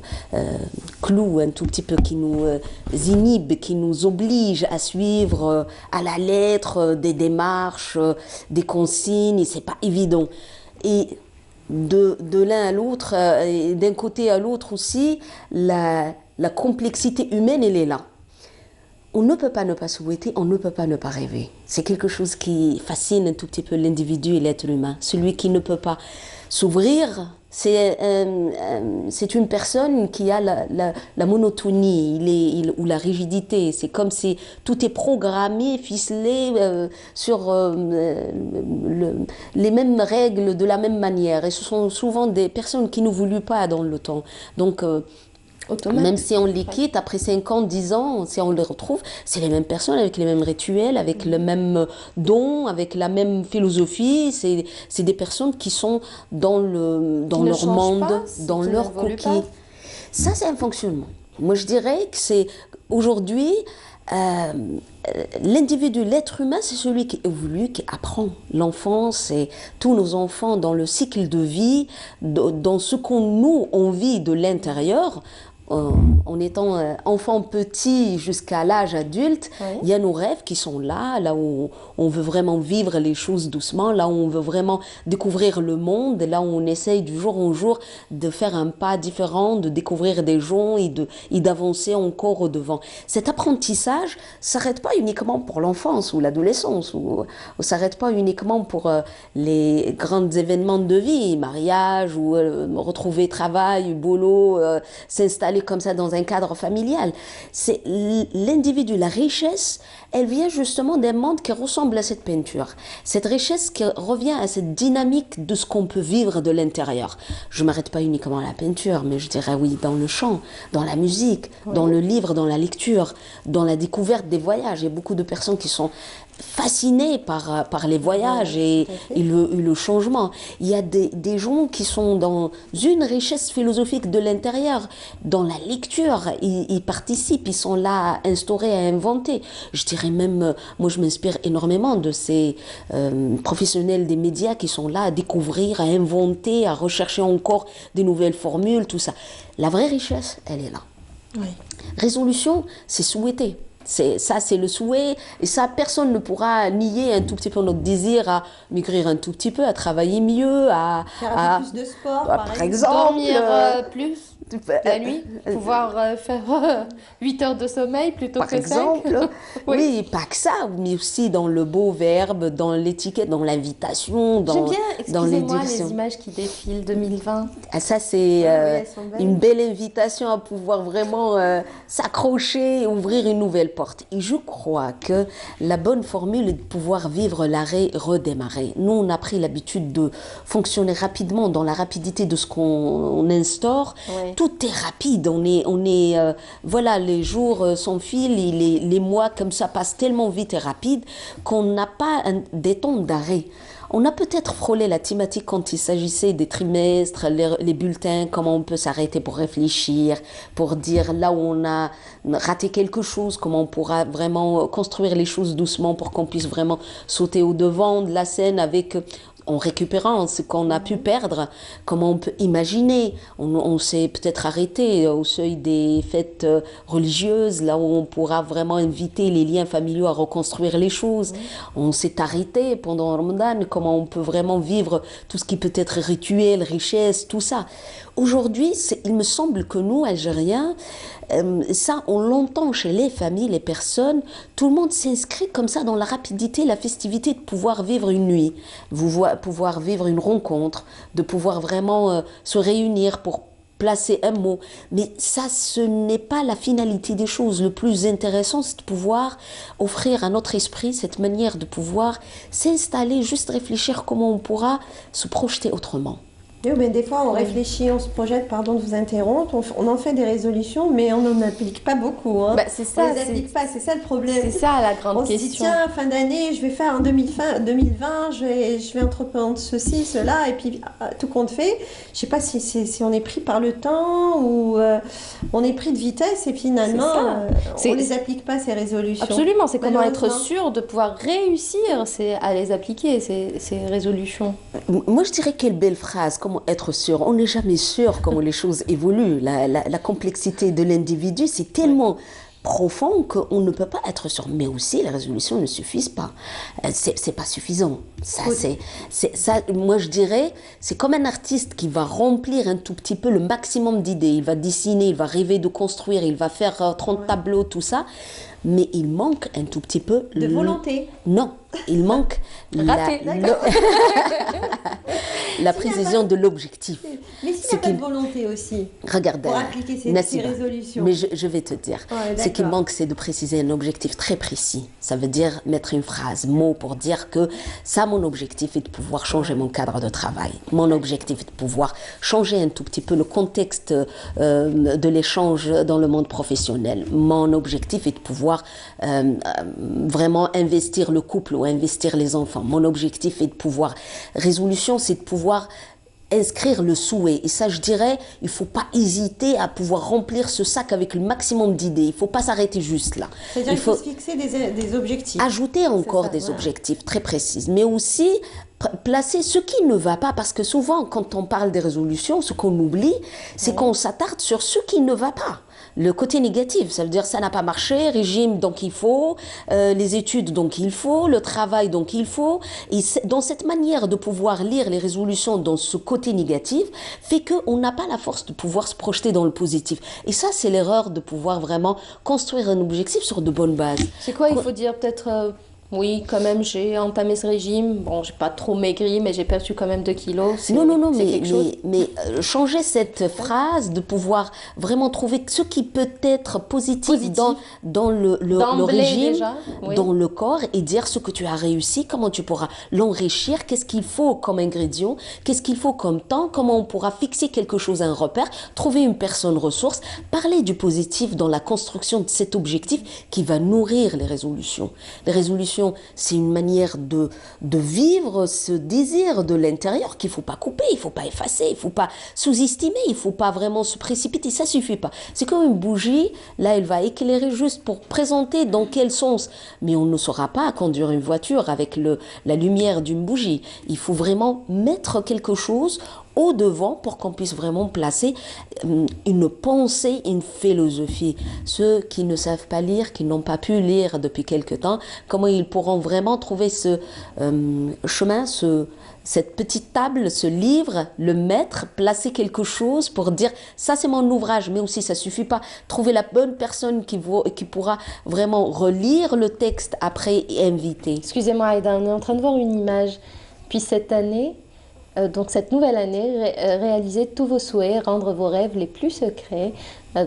clouent un tout petit peu, qui nous inhibent, qui nous obligent à suivre à la lettre des démarches, des consignes, et c'est pas évident. Et de l'un à l'autre, et d'un côté à l'autre aussi, la complexité humaine, elle est là. On ne peut pas ne pas souhaiter, on ne peut pas ne pas rêver. C'est quelque chose qui fascine un tout petit peu l'individu et l'être humain. Celui qui ne peut pas s'ouvrir, c'est une personne qui a la monotonie ou la rigidité. C'est comme si tout est programmé, ficelé sur les mêmes règles de la même manière. Et ce sont souvent des personnes qui n'évoluent pas dans le temps. Donc, même si on les quitte, après 5 ans, 10 ans, si on les retrouve, c'est les mêmes personnes, avec les mêmes rituels, avec le même don, avec la même philosophie. C'est des personnes qui sont dans leur monde, dans leur coquille. Ça, c'est un fonctionnement. Moi, je dirais que c'est aujourd'hui, l'individu, l'être humain, c'est celui qui évolue, qui apprend. L'enfance et tous nos enfants dans le cycle de vie, dans ce on vit de l'intérieur. En étant enfant petit jusqu'à l'âge adulte, il y a nos rêves qui sont là où on veut vraiment vivre les choses doucement, là où on veut vraiment découvrir le monde, là où on essaye du jour au jour de faire un pas différent, de découvrir des gens et d'avancer encore au devant. Cet apprentissage ne s'arrête pas uniquement pour l'enfance ou l'adolescence, ou ne s'arrête pas uniquement pour les grands événements de vie, mariage ou retrouver travail, boulot, s'installer comme ça dans un cadre familial. C'est l'individu, la richesse, elle vient justement d'un monde qui ressemble à cette peinture. Cette richesse qui revient à cette dynamique de ce qu'on peut vivre de l'intérieur. Je ne m'arrête pas uniquement à la peinture, mais je dirais oui, dans le chant, dans la musique, dans le livre, dans la lecture, dans la découverte des voyages. Il y a beaucoup de personnes qui sont fascinés par les voyages et le changement. Il y a des gens qui sont dans une richesse philosophique de l'intérieur, dans la lecture, ils participent, ils sont là à instaurer, à inventer. Je dirais même, moi je m'inspire énormément de ces professionnels des médias qui sont là à découvrir, à inventer, à rechercher encore des nouvelles formules, tout ça. La vraie richesse, elle est là. Oui. Résolution, c'est souhaiter. Ça, c'est le souhait, et ça, personne ne pourra nier un tout petit peu notre désir à maigrir un tout petit peu, à travailler mieux, à faire un peu plus de sport, par exemple. Dormir plus la nuit, pouvoir faire 8 heures de sommeil plutôt que 5. Par exemple, oui, pas que ça, mais aussi dans le beau verbe, dans l'étiquette, dans l'invitation, dans les excusez-moi, les images qui défilent 2020. Ah, ça, c'est une belle invitation à pouvoir vraiment s'accrocher et ouvrir une nouvelle porte. Et je crois que la bonne formule est de pouvoir vivre l'arrêt, redémarrer. Nous, on a pris l'habitude de fonctionner rapidement dans la rapidité de ce qu'on instaure. Oui. Tout est rapide, voilà, les jours s'enfilent, les mois comme ça passent tellement vite et rapide qu'on n'a pas des temps d'arrêt. On a peut-être frôlé la thématique quand il s'agissait des trimestres, les bulletins, comment on peut s'arrêter pour réfléchir, pour dire là où on a raté quelque chose, comment on pourra vraiment construire les choses doucement pour qu'on puisse vraiment sauter au devant de la scène en récupérant ce qu'on a pu perdre, comment on peut imaginer. On s'est peut-être arrêté au seuil des fêtes religieuses, là où on pourra vraiment inviter les liens familiaux à reconstruire les choses. On s'est arrêté pendant Ramadan, comment on peut vraiment vivre tout ce qui peut être rituel, richesse, tout ça. Aujourd'hui, il me semble que nous, Algériens, ça, on l'entend chez les familles, les personnes, tout le monde s'inscrit comme ça dans la rapidité, la festivité de pouvoir vivre une nuit, pouvoir vivre une rencontre, de pouvoir vraiment se réunir pour placer un mot. Mais ça, ce n'est pas la finalité des choses. Le plus intéressant, c'est de pouvoir offrir à notre esprit cette manière de pouvoir s'installer, juste réfléchir comment on pourra se projeter autrement. Oui, mais des fois, on réfléchit, on se projette, pardon de vous interrompre, on en fait des résolutions, mais on n'en applique pas beaucoup. Hein. C'est ça. On les applique pas, c'est ça le problème. C'est ça la grande question. On se dit, tiens, fin d'année, je vais faire en 2020, je vais entreprendre ceci, cela, et puis tout compte fait. Je ne sais pas si on est pris par le temps ou on est pris de vitesse et finalement, on ne les applique pas, ces résolutions. Absolument, c'est comment être sûr de pouvoir réussir à les appliquer, ces résolutions. Moi, je dirais quelle belle phrase. Comment être sûr? On n'est jamais sûr comment les choses évoluent. La complexité de l'individu, c'est tellement profond qu'on ne peut pas être sûr. Mais aussi, les résolutions ne suffisent pas. C'est pas suffisant. Ça, moi, je dirais, c'est comme un artiste qui va remplir un tout petit peu le maximum d'idées. Il va dessiner, il va rêver de construire, il va faire 30 tableaux, tout ça. Mais il manque un tout petit peu... De volonté. Non, il manque la précision de l'objectif. Mais s'il n'y a pas de volonté aussi, regardez, pour appliquer ces résolutions. Mais je vais te dire, ce qui manque, c'est de préciser un objectif très précis. Ça veut dire mettre une phrase, mot, pour dire que ça, mon objectif est de pouvoir changer mon cadre de travail. Mon objectif est de pouvoir changer un tout petit peu le contexte de l'échange dans le monde professionnel. Mon objectif est de pouvoir vraiment investir le couple ou investir les enfants. Mon objectif est de pouvoir... Résolution, c'est de pouvoir inscrire le souhait. Et ça, je dirais, il ne faut pas hésiter à pouvoir remplir ce sac avec le maximum d'idées. Il ne faut pas s'arrêter juste là. C'est-à-dire qu'il faut se fixer des objectifs. Ajouter encore des objectifs très précis, mais aussi placer ce qui ne va pas, parce que souvent, quand on parle des résolutions, ce qu'on oublie, c'est qu'on s'attarde sur ce qui ne va pas. Le côté négatif, ça veut dire ça n'a pas marché, régime donc il faut, les études donc il faut, le travail donc il faut. Et dans cette manière de pouvoir lire les résolutions dans ce côté négatif, fait qu'on n'a pas la force de pouvoir se projeter dans le positif. Et ça, c'est l'erreur de pouvoir vraiment construire un objectif sur de bonnes bases. C'est quoi, il faut dire peut-être... Oui, quand même, j'ai entamé ce régime. Bon, j'ai pas trop maigri, mais j'ai perdu quand même 2 kilos. Non, mais changer cette phrase, de pouvoir vraiment trouver ce qui peut être positif. Dans le régime, déjà, oui. Dans le corps, et dire ce que tu as réussi, comment tu pourras l'enrichir, qu'est-ce qu'il faut comme ingrédient, qu'est-ce qu'il faut comme temps, comment on pourra fixer quelque chose à un repère, trouver une personne ressource, parler du positif dans la construction de cet objectif qui va nourrir les résolutions. Les résolutions, c'est une manière de vivre ce désir de l'intérieur qu'il ne faut pas couper, il ne faut pas effacer, il ne faut pas sous-estimer, il ne faut pas vraiment se précipiter, ça ne suffit pas. C'est comme une bougie, là elle va éclairer juste pour présenter dans quel sens, mais on ne saura pas conduire une voiture avec la lumière d'une bougie. Il faut vraiment mettre quelque chose au devant pour qu'on puisse vraiment placer une pensée, une philosophie. Ceux qui ne savent pas lire, qui n'ont pas pu lire depuis quelque temps, comment ils pourront vraiment trouver ce chemin, cette petite table, ce livre, le mettre, placer quelque chose pour dire ça c'est mon ouvrage, mais aussi ça suffit pas. Trouver la bonne personne qui pourra vraiment relire le texte après et inviter. Excusez-moi Aïda, on est en train de voir une image. Puis cette année, donc cette nouvelle année, réaliser tous vos souhaits, rendre vos rêves les plus secrets,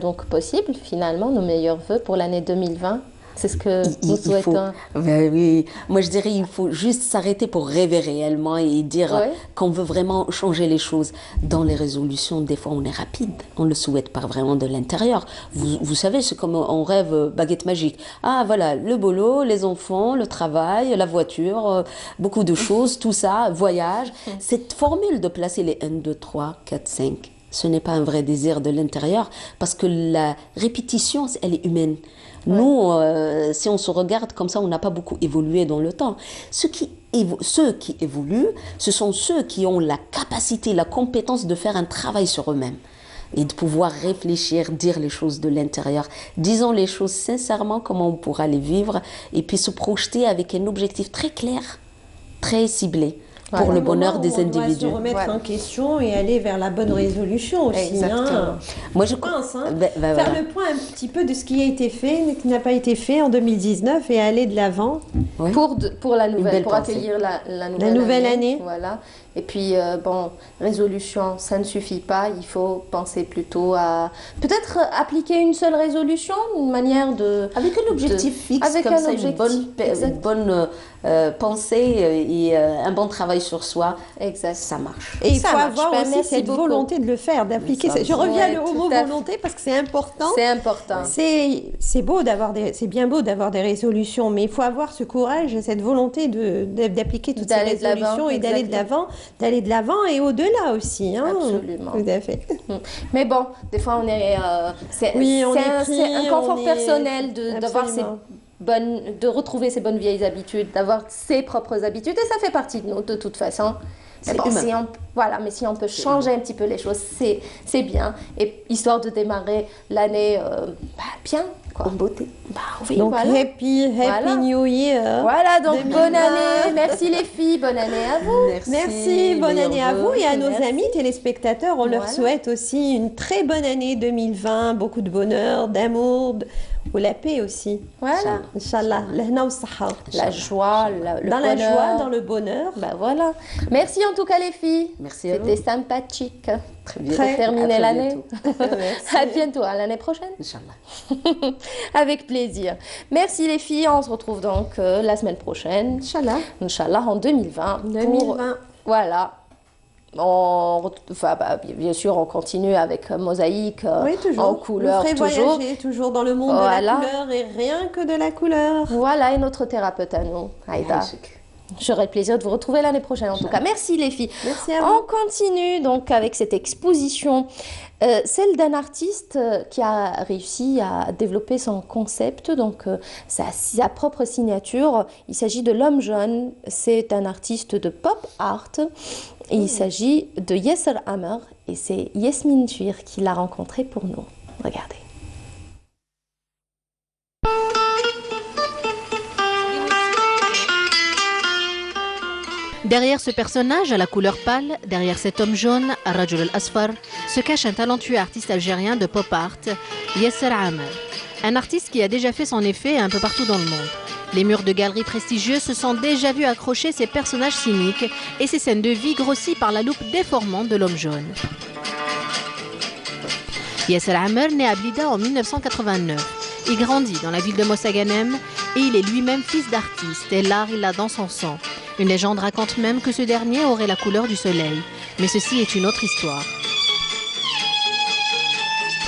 donc possible finalement, nos meilleurs vœux pour l'année 2020. C'est ce que nous souhaitons. Oui, moi je dirais il faut juste s'arrêter pour rêver réellement et dire qu'on veut vraiment changer les choses. Dans les résolutions, des fois on est rapide, on ne le souhaite pas vraiment de l'intérieur. Vous savez, c'est comme on rêve baguette magique. Ah voilà, le boulot, les enfants, le travail, la voiture, beaucoup de choses, tout ça, voyage. Cette formule de placer les 1, 2, 3, 4, 5, ce n'est pas un vrai désir de l'intérieur parce que la répétition, elle est humaine. Nous, si on se regarde comme ça, on n'a pas beaucoup évolué dans le temps. Ceux qui évoluent, ce sont ceux qui ont la capacité, la compétence de faire un travail sur eux-mêmes et de pouvoir réfléchir, dire les choses de l'intérieur. Disons les choses sincèrement, comment on pourra les vivre et puis se projeter avec un objectif très clair, très ciblé. Pour le bonheur des individus. On doit se remettre en question et aller vers la bonne résolution aussi. Exactement. Moi, je pense. Faire le point un petit peu de ce qui a été fait, qui n'a pas été fait en 2019 et aller de l'avant. Oui. Pour la nouvelle, pour accueillir la nouvelle année. Voilà. Et puis, bon, résolution, ça ne suffit pas. Il faut penser plutôt à peut-être appliquer une seule résolution, une manière de... Avec un objectif fixe, avec comme ça, une bonne pensée et un bon travail sur soi. Exact. Ça marche. Et il faut avoir aussi cette volonté de le faire, d'appliquer. Je reviens au mot volonté parce que c'est important. C'est important. C'est beau c'est bien beau d'avoir des résolutions, mais il faut avoir ce courage, cette volonté d'appliquer toutes ces résolutions et d'aller de l'avant. D'aller de l'avant et au-delà aussi. Hein. Absolument. Tout à fait. Mais bon, des fois, on est... c'est un confort personnel de retrouver ses bonnes vieilles habitudes, d'avoir ses propres habitudes. Et ça fait partie de nous, de toute façon. Mais bon, si on peut changer un petit peu les choses, c'est bien. Et histoire de démarrer l'année bien, quoi. En beauté. Oui, donc, voilà. Happy New Year. Voilà, donc 2020. Bonne année. Merci les filles, bonne année à vous. Merci, bonne année à vous et à nos amis téléspectateurs. On leur souhaite aussi une très bonne année 2020, beaucoup de bonheur, d'amour, ou la paix aussi. Voilà. Inch'Allah. La joie, le dans bonheur. La joie, dans le bonheur. Voilà. Merci en tout cas les filles. Merci à vous. C'était sympathique. Très bien. Pour terminer l'année. Merci. À bientôt, à l'année prochaine. Inch'Allah. Avec plaisir. Merci les filles. On se retrouve donc la semaine prochaine. Inch'Allah. Inch'Allah en 2020. Voilà. Bien sûr, on continue avec mosaïque en couleur. Vous ferez voyager toujours dans le monde de la couleur et rien que de la couleur. Voilà, et notre thérapeute à nous, Aïda. J'aurai le plaisir de vous retrouver l'année prochaine en tout cas. Merci les filles. Merci à vous. On continue donc avec cette exposition, celle d'un artiste qui a réussi à développer son concept, donc sa propre signature. Il s'agit de l'homme jaune. C'est un artiste de pop art. Et il s'agit de Yasser Hammer et c'est Yasmine Chouir qui l'a rencontré pour nous. Regardez. Derrière ce personnage à la couleur pâle, derrière cet homme jaune, Rajul al-Asfar, se cache un talentueux artiste algérien de pop art, Yasser Hammer. Un artiste qui a déjà fait son effet un peu partout dans le monde. Les murs de galeries prestigieuses se sont déjà vus accrocher ses personnages cyniques et ses scènes de vie grossies par la loupe déformante de l'homme jaune. Yasser Hammer naît à Blida en 1989. Il grandit dans la ville de Mostaganem et il est lui-même fils d'artiste et l'art il l'a dans son sang. Une légende raconte même que ce dernier aurait la couleur du soleil. Mais ceci est une autre histoire.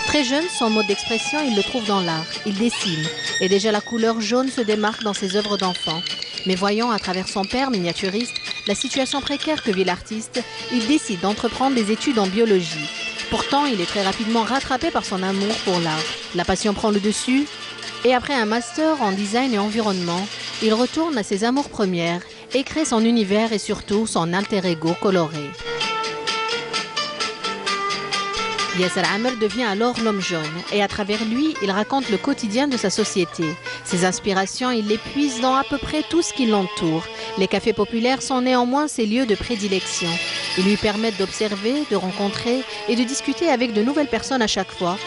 Très jeune, son mode d'expression, il le trouve dans l'art. Il dessine. Et déjà la couleur jaune se démarque dans ses œuvres d'enfant. Mais voyant à travers son père, miniaturiste, la situation précaire que vit l'artiste, il décide d'entreprendre des études en biologie. Pourtant, il est très rapidement rattrapé par son amour pour l'art. La passion prend le dessus. Et après un master en design et environnement, il retourne à ses amours premières et crée son univers et surtout son alter ego coloré. Yasser Hammer devient alors l'homme jaune et à travers lui, il raconte le quotidien de sa société. Ses inspirations, il les puise dans à peu près tout ce qui l'entoure. Les cafés populaires sont néanmoins ses lieux de prédilection. Ils lui permettent d'observer, de rencontrer et de discuter avec de nouvelles personnes à chaque fois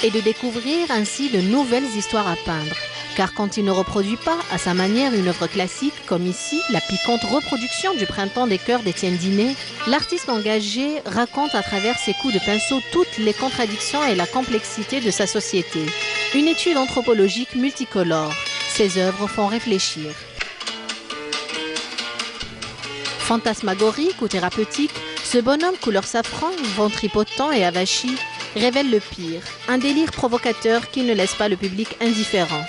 et de découvrir ainsi de nouvelles histoires à peindre. Car quand il ne reproduit pas à sa manière une œuvre classique, comme ici, la piquante reproduction du Printemps des Cœurs d'Étienne Dinet, l'artiste engagé raconte à travers ses coups de pinceau toutes les contradictions et la complexité de sa société. Une étude anthropologique multicolore. Ses œuvres font réfléchir. Fantasmagorique ou thérapeutique, ce bonhomme couleur safran, ventripotent et avachi révèle le pire, un délire provocateur qui ne laisse pas le public indifférent.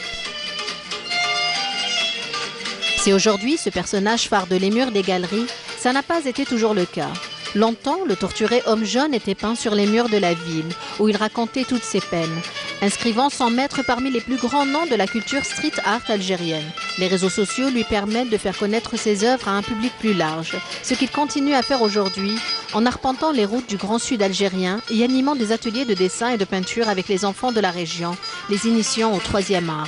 Si aujourd'hui, ce personnage phare de les murs des galeries, ça n'a pas été toujours le cas. Longtemps, le torturé homme jaune était peint sur les murs de la ville, où il racontait toutes ses peines, inscrivant son maître parmi les plus grands noms de la culture street art algérienne. Les réseaux sociaux lui permettent de faire connaître ses œuvres à un public plus large, ce qu'il continue à faire aujourd'hui en arpentant les routes du Grand Sud algérien et animant des ateliers de dessin et de peinture avec les enfants de la région, les initiant au 3e art.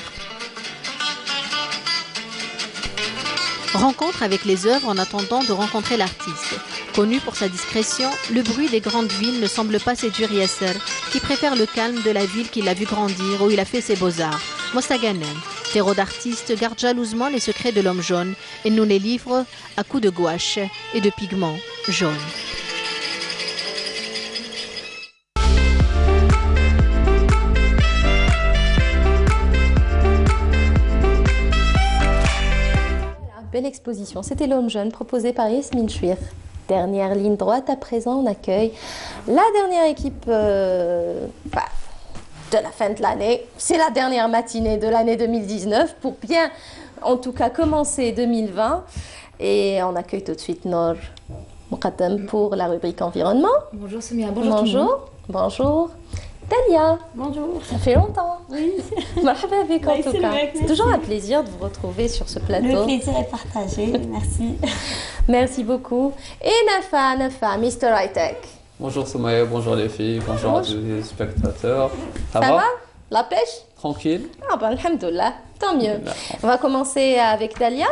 Rencontre avec les œuvres en attendant de rencontrer l'artiste. Connu pour sa discrétion, le bruit des grandes villes ne semble pas séduire Yasser, qui préfère le calme de la ville qu'il a vu grandir, où il a fait ses beaux-arts. Mostaganem, terreau d'artistes, garde jalousement les secrets de l'homme jaune et nous les livre à coups de gouache et de pigments jaunes. Belle exposition. C'était l'homme jaune proposé par Yasmine Chouir. Dernière ligne droite, à présent on accueille la dernière équipe de la fin de l'année. C'est la dernière matinée de l'année 2019 pour bien, en tout cas, commencer 2020. Et on accueille tout de suite Nour Moukhaddam pour la rubrique environnement. Bonjour Soumia, bonjour tout le monde. Bonjour. Dalia. Bonjour. Ça fait longtemps. Oui. Marhaba avec en tout cas. C'est toujours un plaisir de vous retrouver sur ce plateau. Le plaisir est partagé. Merci. Merci beaucoup. Et Nafa, Mr. Hightech. Bonjour Soumaya, bonjour les filles, bonjour à tous les spectateurs. Ça va? La pêche? Tranquille? Ah ben, alhamdoulilah, tant mieux. On va commencer avec Dalia.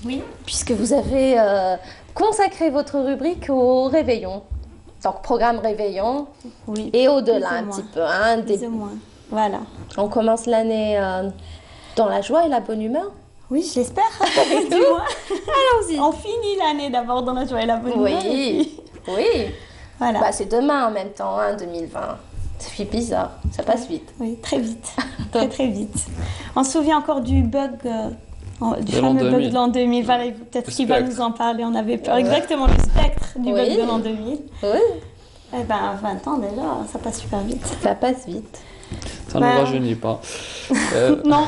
Oui. Puisque vous avez consacré votre rubrique au réveillon. Donc, programme réveillon. Oui. Et au-delà un petit peu. Hein, plus ou moins. Voilà. On commence l'année dans la joie et la bonne humeur. Oui, je l'espère. Dis-moi. Allons-y. On finit l'année d'abord dans la joie et la bonne humeur. Oui. Oui. Voilà. Bah, c'est demain en même temps, hein, 2020. Ça fait bizarre. Ça passe vite. Oui, très vite. Très vite. On se souvient encore du bug... du de fameux bug de l'an 2000, voilà, peut-être qu'il va nous en parler, on avait peur. Exactement, le spectre du bug de l'an 2000. Oui. Eh ben, 20 ans déjà, ça passe super vite. Ça passe vite. Ça ne rajeunit pas. Non.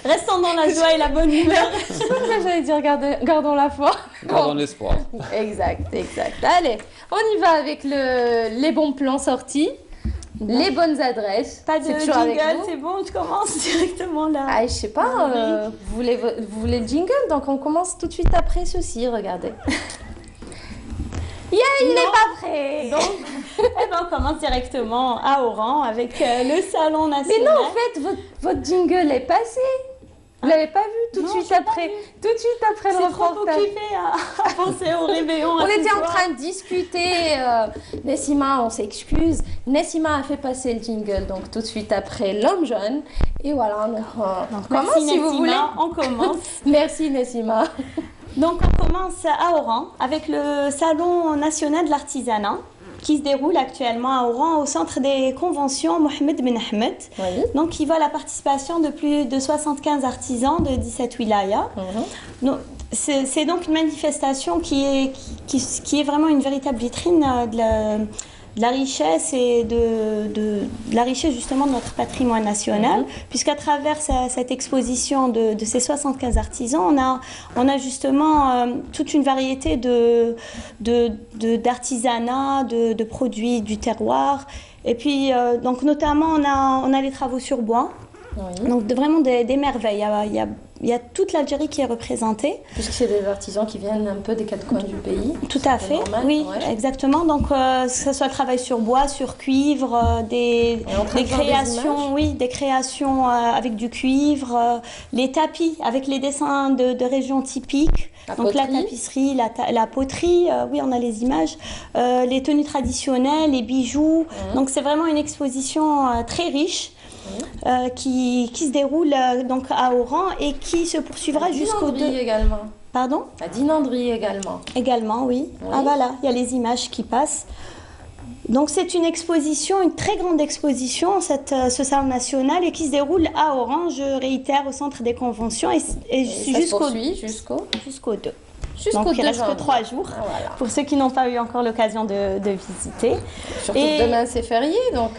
Restons dans la joie et la bonne humeur. J'allais dire gardons la foi. Gardons l'espoir. Exact. Allez, on y va avec les bons plans sortis, les bonnes adresses. Pas de jingle, c'est bon, je commence directement là. Ah, je sais pas, vous voulez le jingle? Donc on commence tout de suite après ceci, regardez. Il n'est pas prêt. Donc, on commence directement à Oran avec le salon national. Mais non, en fait, votre jingle est passé. Vous l'avez pas vu tout de suite après le reportage. Trop occupée à penser au réveillon. On était en train de discuter. Nessima, on s'excuse. Nessima a fait passer le jingle, donc tout de suite après l'homme jaune. Et voilà, donc commence si Nessima, vous voulez. On commence. Merci Nessima. Donc on commence à Oran avec le salon national de l'artisanat qui se déroule actuellement à Oran au centre des conventions Mohamed Ben Ahmed. Oui. Donc qui voit la participation de plus de 75 artisans de 17 wilayas. Donc, c'est donc une manifestation qui est vraiment une véritable vitrine de la richesse et de la richesse justement de notre patrimoine national, puisqu'à travers cette exposition de ces 75 artisans, on a justement toute une variété d'artisanat, de produits du terroir, et puis donc notamment on a les travaux sur bois. Oui. Donc vraiment des merveilles. Il y a toute l'Algérie qui est représentée. Puisque c'est des artisans qui viennent un peu des quatre coins du pays. Tout à fait, normal, oui, exactement. Donc que ce soit le travail sur bois, sur cuivre, des créations avec du cuivre, les tapis avec les dessins de régions typiques. Donc la tapisserie, la poterie, oui, on a les images, les tenues traditionnelles, les bijoux. Donc c'est vraiment une exposition très riche. Qui se déroule donc à Oran et qui se poursuivra jusqu'au 2. Également. Pardon? À Dinandri également. Également, oui. Ah voilà, il y a les images qui passent. Donc c'est une exposition, une très grande exposition, ce salon national, et qui se déroule à Oran, je réitère, au centre des conventions, et jusqu'au 2. Donc il reste que 3 jours, voilà. Pour ceux qui n'ont pas eu encore l'occasion de visiter. Surtout que demain c'est férié, donc...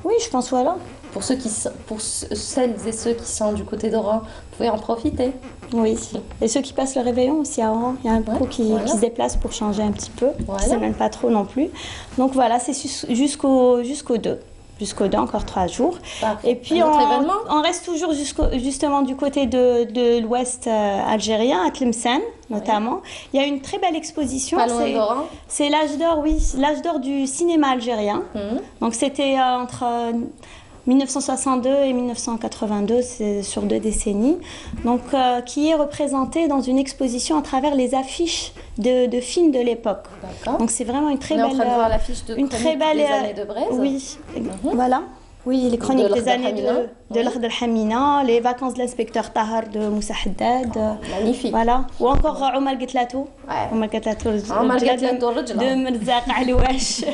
Oui, je pense, voilà. Pour celles et ceux qui sont du côté d'Oran, vous pouvez en profiter. Oui, et ceux qui passent le réveillon aussi à Oran, il y a un beaucoup qui se déplacent pour changer un petit peu, qui ne s'éloignent pas trop non plus. Donc voilà, c'est jusqu'au 2. Jusqu'au 2, encore 3 jours. Et puis on reste toujours justement du côté de l'ouest algérien, à Tlemcen notamment. Il y a une très belle exposition. Pas loin d'Oran. C'est l'âge d'or, oui, l'âge d'or du cinéma algérien. Donc c'était entre 1962 et 1982, c'est sur 2 décennies, donc qui est représenté dans une exposition à travers les affiches de films de l'époque. Donc c'est vraiment une très belle... On est en train de voir l'affiche de des années de Braise. Oui, voilà. Oui, les chroniques des années de l'Ard al-Hamina, les vacances de l'inspecteur Tahar de Moussa Haddad. Magnifique. Voilà. Ou encore Omar Gatlato. Omar Gatlato de Merzaq Alouache.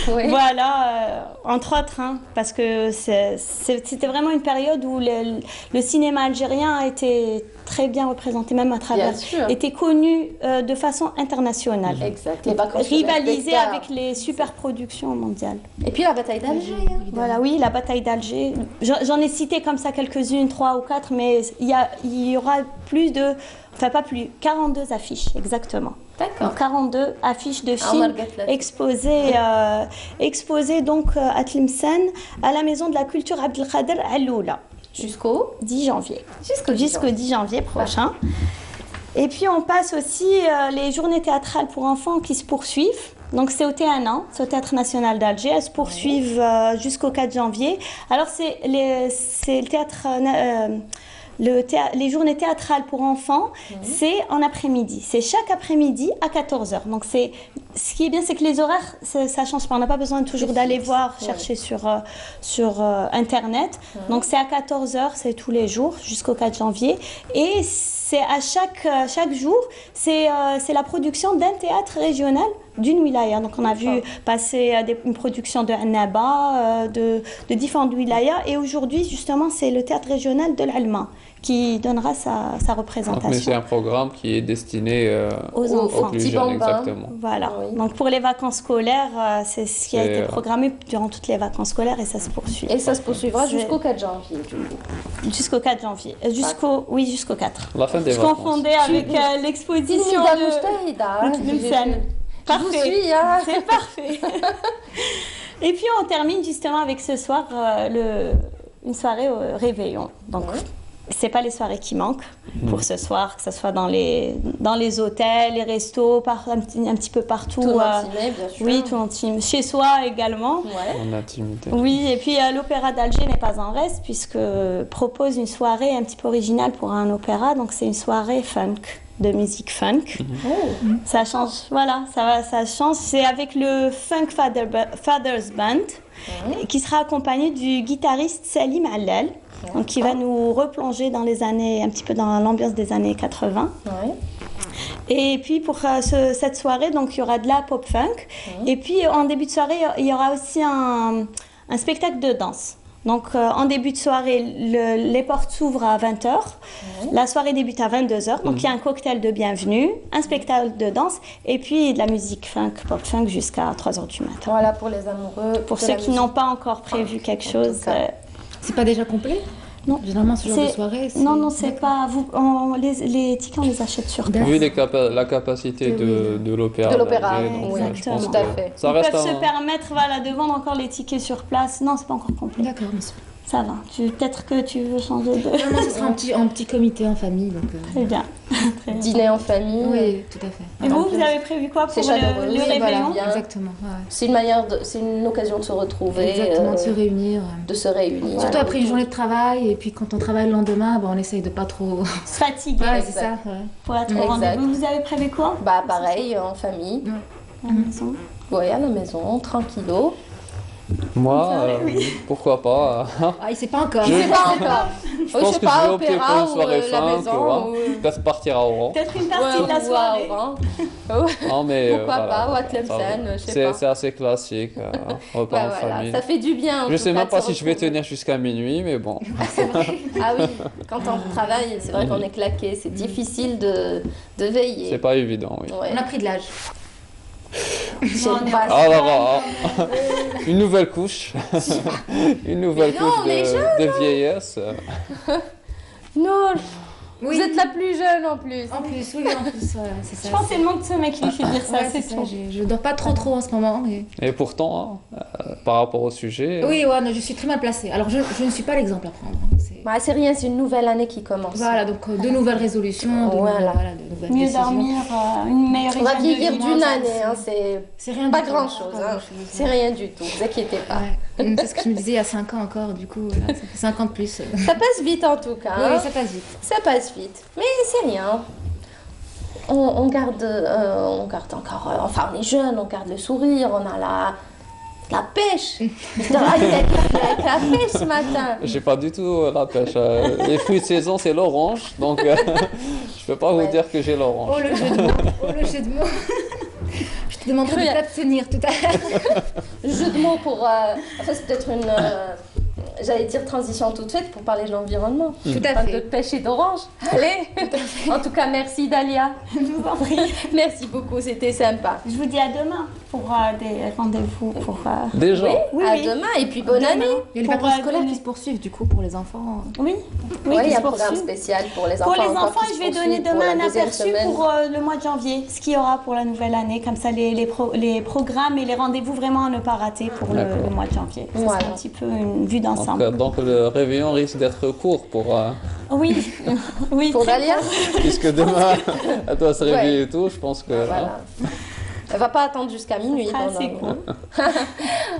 Oui. Voilà, entre autres, parce que c'était vraiment une période où le cinéma algérien a été très bien représenté, même à travers, était connu de façon internationale. Exact. Rivalisé avec les super productions mondiales. Et puis la bataille d'Alger. Voilà, oui, la bataille d'Alger. J'en ai cité comme ça quelques-unes, 3 ou 4, mais il y aura plus de... Enfin, pas plus, 42 affiches, exactement. D'accord. 42 affiches de films exposées donc à Tlemcen, à la Maison de la Culture Abdelkader Alloula. Jusqu'au 10 janvier. Jusqu'au 10 janvier prochain. Et puis on passe aussi les journées théâtrales pour enfants qui se poursuivent. Donc c'est au T1, c'est au Théâtre National d'Alger. Elles se poursuivent jusqu'au 4 janvier. Alors c'est le théâtre... les journées théâtrales pour enfants, c'est en après-midi. C'est chaque après-midi à 14h. Donc, ce qui est bien, c'est que les horaires, ça change pas. On n'a pas besoin toujours d'aller chercher sur Internet. Donc, c'est à 14h, c'est tous les jours, jusqu'au 4 janvier. Et c'est à chaque jour, c'est la production d'un théâtre régional d'une wilaya. Donc on a vu passer une production de Annaba, de différentes wilayas. Et aujourd'hui, justement, c'est le théâtre régional de l'Alma qui donnera sa représentation. Mais c'est un programme qui est destiné aux enfants. aux plus jeunes, exactement. Voilà. Donc pour les vacances scolaires, c'est ce qui a été programmé durant toutes les vacances scolaires et ça se poursuit. Et ça se poursuivra jusqu'au 4 janvier, du coup. Jusqu'au 4 janvier. Jusqu'au 4. La fin des Je vacances. confondais avec l'exposition de Parfait. Je vous suis, hein. C'est parfait. Et puis on termine justement avec ce soir une soirée au réveillon. Donc c'est pas les soirées qui manquent pour ce soir, que ce soit dans les hôtels, les restos, un petit peu partout. Tout intimé, bien sûr. Oui, tout intime. Chez soi également. En intimité. Oui, et puis l'Opéra d'Alger n'est pas en reste puisque propose une soirée un petit peu originale pour un opéra. Donc c'est une soirée funk, de musique funk. Ça change, voilà, ça change. C'est avec le Funk Fathers Band qui sera accompagné du guitariste Salim Allal. Donc, qui va nous replonger dans les années, un petit peu dans l'ambiance des années 80. Et puis pour cette soirée, donc il y aura de la pop funk. Et puis en début de soirée, il y aura aussi un spectacle de danse. Donc en début de soirée, les portes s'ouvrent à 20h. La soirée débute à 22h. Donc il y a un cocktail de bienvenue, un spectacle de danse et puis de la musique funk, pop funk jusqu'à 3h du matin. Voilà pour les amoureux. Pour ceux qui n'ont pas encore prévu quelque chose. C'est pas déjà complet? Non. Généralement, ce genre de soirée, Non, c'est pas... les tickets, on les achète sur place. Vu la capacité de l'opéra. De l'opéra, oui, exactement. Tout à fait. Ça Ils reste peuvent se permettre de vendre encore les tickets sur place. Non, c'est pas encore complet. D'accord, monsieur. Ça va. Peut-être que tu veux changer de... Non, ce sera un petit comité en famille. Donc, Très bien. Dîner en famille. Oui, tout à fait. Et vous avez prévu quoi pour le réveillon? Exactement. C'est une occasion de se retrouver. Exactement, de se réunir. De se réunir. Surtout après une journée de travail, et puis quand on travaille le lendemain, on essaye de pas trop... se fatiguer. Ouais, c'est ça. Pour être au rendez-vous. Vous avez prévu quoi? Pareil, en famille. À la maison. Oui, à la maison, tranquillo. Moi, pourquoi pas. Il sait pas encore. Je pense que je vais opter pour une soirée funk, peut-être partir à Oran. Peut-être une partie de la soirée. Non, mais pourquoi pas, ou à Tlemcen, je sais pas. C'est assez classique, repas en famille. Ça fait du bien. Je sais même pas si je vais tenir jusqu'à minuit, mais bon. C'est vrai. Ah oui, quand on travaille, c'est vrai qu'on est claqué, c'est difficile de veiller. C'est pas évident, oui. On a pris de l'âge. Une nouvelle couche. Une nouvelle couche de vieillesse. Non, vous êtes la plus jeune en plus. En plus, oui, c'est ça. Je pense que c'est le manque de sommeil qui lui fait dire ça, c'est tout. Je dors pas trop en ce moment. Et pourtant, par rapport au sujet... Oui, je suis très mal placée. Alors, je ne suis pas l'exemple à prendre. C'est rien, c'est une nouvelle année qui commence. Voilà, donc de nouvelles résolutions, de nouvelles mieux décisions. dormir, une meilleure hygiène. On va vieillir d'une année, c'est rien pas du grand tout, chose. C'est rien du tout, ne vous inquiétez pas. C'est ce que je me disais il y a 5 ans encore, du coup, ça fait 5 ans de plus. Ça passe vite en tout cas. Oui, ça passe vite. Ça passe vite, mais c'est rien. On garde encore, enfin on est jeune, on garde le sourire, on a la pêche. Je te rappelle avec la pêche ce matin. J'ai pas du tout la pêche. Les fruits de saison, c'est l'orange, donc je peux pas vous dire que j'ai l'orange. Oh le jeu de mots. Je te demanderai de t'abstenir tout à l'heure. Jeu de mots pour... c'est peut-être une... j'allais dire transition toute faite pour parler de l'environnement. Tout à fait. De pêche et d'orange. Allez. En tout cas, merci Dalia. Je vous en prie. Merci beaucoup, c'était sympa. Je vous dis à demain pour des rendez-vous. Déjà. Oui, à demain et puis bonne année. Il y a les vacances scolaires qui se poursuivent du coup pour les enfants. Oui, il y a un programme spécial pour les enfants. Pour les enfants, je vais donner demain un aperçu pour le mois de janvier, ce qu'il y aura pour la nouvelle année, comme ça les programmes et les rendez-vous vraiment à ne pas rater pour le mois de janvier. Ça sera un petit peu une vue d'ensemble. Donc le réveillon risque d'être court pour... Oui, pour Dalia. Puisque demain, elle doit se réveiller et tout, je pense que... Voilà. Elle va pas attendre jusqu'à minuit. C'est cool.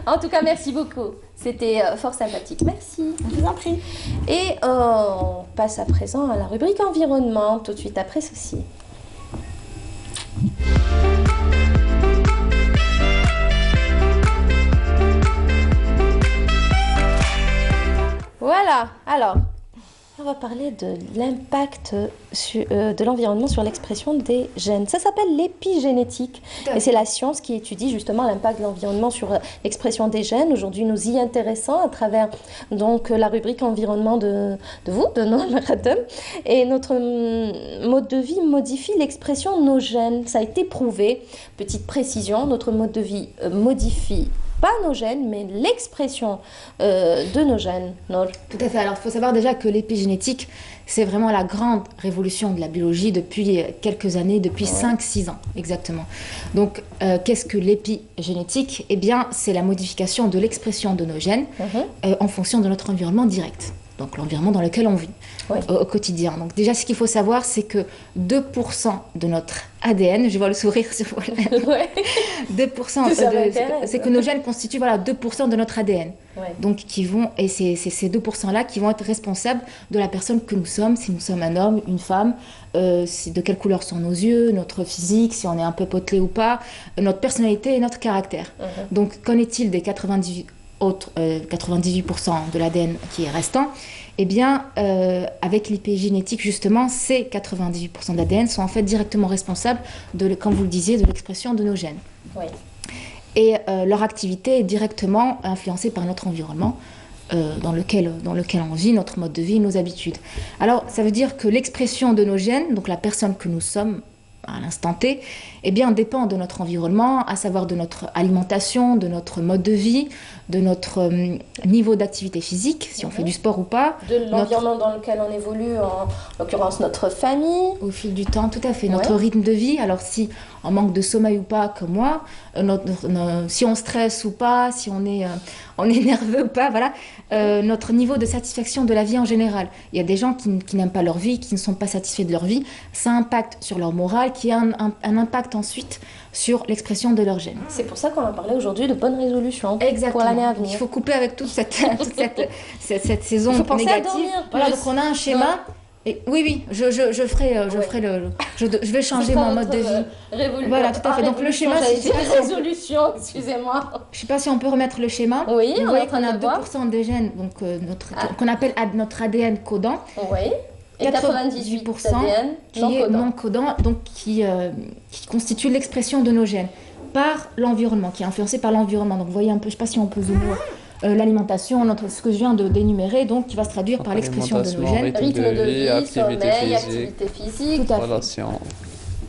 En tout cas, merci beaucoup. C'était fort sympathique. Merci. Je vous en prie. Et on passe à présent à la rubrique environnement, tout de suite après ceci. Voilà. Alors, On va parler de l'impact de l'environnement sur l'expression des gènes. Ça s'appelle l'épigénétique et c'est la science qui étudie justement l'impact de l'environnement sur l'expression des gènes. Aujourd'hui, nous y intéressons à travers donc la rubrique environnement de Noor Makhaddam. Et notre mode de vie modifie l'expression de nos gènes. Ça a été prouvé. Petite précision, notre mode de vie modifie pas nos gènes, mais l'expression de nos gènes. Noor. Tout à fait. Alors, il faut savoir déjà que l'épigénétique, c'est vraiment la grande révolution de la biologie depuis quelques années, depuis 5-6 ans exactement. Donc, qu'est-ce que l'épigénétique? Eh bien, c'est la modification de l'expression de nos gènes en fonction de notre environnement direct. Donc l'environnement dans lequel on vit au quotidien. Donc déjà, ce qu'il faut savoir, c'est que 2% de notre ADN, je vois le sourire sur vous, 2%, c'est que nos gènes constituent 2% de notre ADN. Donc qui vont, et c'est ces 2%-là qui vont être responsables de la personne que nous sommes, si nous sommes un homme, une femme, de quelle couleur sont nos yeux, notre physique, si on est un peu potelé ou pas, notre personnalité et notre caractère. Donc qu'en est-il des 98% de l'ADN qui est restant? Eh bien, avec l'épigénétique, justement, ces 98% d'ADN sont en fait directement responsables, comme vous le disiez, de l'expression de nos gènes. Et leur activité est directement influencée par notre environnement dans lequel on vit, notre mode de vie, nos habitudes. Alors, ça veut dire que l'expression de nos gènes, donc la personne que nous sommes, à l'instant T, eh bien, dépend de notre environnement, à savoir de notre alimentation, de notre mode de vie, de notre niveau d'activité physique, si on fait du sport ou pas. De l'environnement dans lequel on évolue, en l'occurrence notre famille. Au fil du temps, tout à fait. Notre rythme de vie, alors si on manque de sommeil ou pas, comme moi, si on stresse ou pas, si on est nerveux ou pas, voilà, notre niveau de satisfaction de la vie en général. Il y a des gens qui n'aiment pas leur vie, qui ne sont pas satisfaits de leur vie, ça impacte sur leur morale, qui a un impact ensuite sur l'expression de leurs gènes. C'est pour ça qu'on va parler aujourd'hui de bonnes résolutions pour l'année à venir. Il faut couper avec toute cette saison négative. Voilà, donc on a un schéma. Et oui, je vais changer mon mode de vie. Voilà, tout à fait. Donc le schéma, c'est résolution, excusez-moi. Je sais pas si on peut remettre le schéma. Oui, vous voyez qu'on a 2% des gènes, donc qu'on appelle notre ADN codant. Oui. Et 98% ADN qui est non codant, donc qui constitue l'expression de nos gènes par l'environnement, qui est influencé par l'environnement. Donc vous voyez un peu, je sais pas si on peut zoomer. L'alimentation, ce que je viens d'énumérer, donc qui va se traduire par l'expression de nos gènes. Rythme de vie, activité physique, tout à fait. Relations.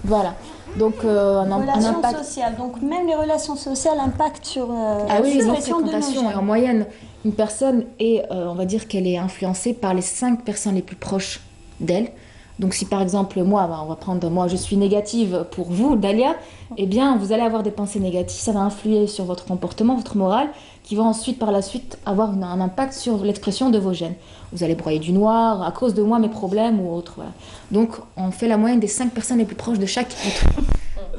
Voilà. Donc un relations impact sociales. Donc même les relations sociales impactent sur l'expression de nos gènes. Et en moyenne, une personne est, on va dire qu'elle est influencée par les 5 personnes les plus proches d'elle. Donc si par exemple moi, on va prendre moi, je suis négative pour vous, Dalia, eh bien vous allez avoir des pensées négatives, ça va influer sur votre comportement, votre morale, qui va ensuite par la suite avoir un impact sur l'expression de vos gènes. Vous allez broyer du noir à cause de moi, mes problèmes ou autres. Voilà. Donc on fait la moyenne des 5 personnes les plus proches de chaque être.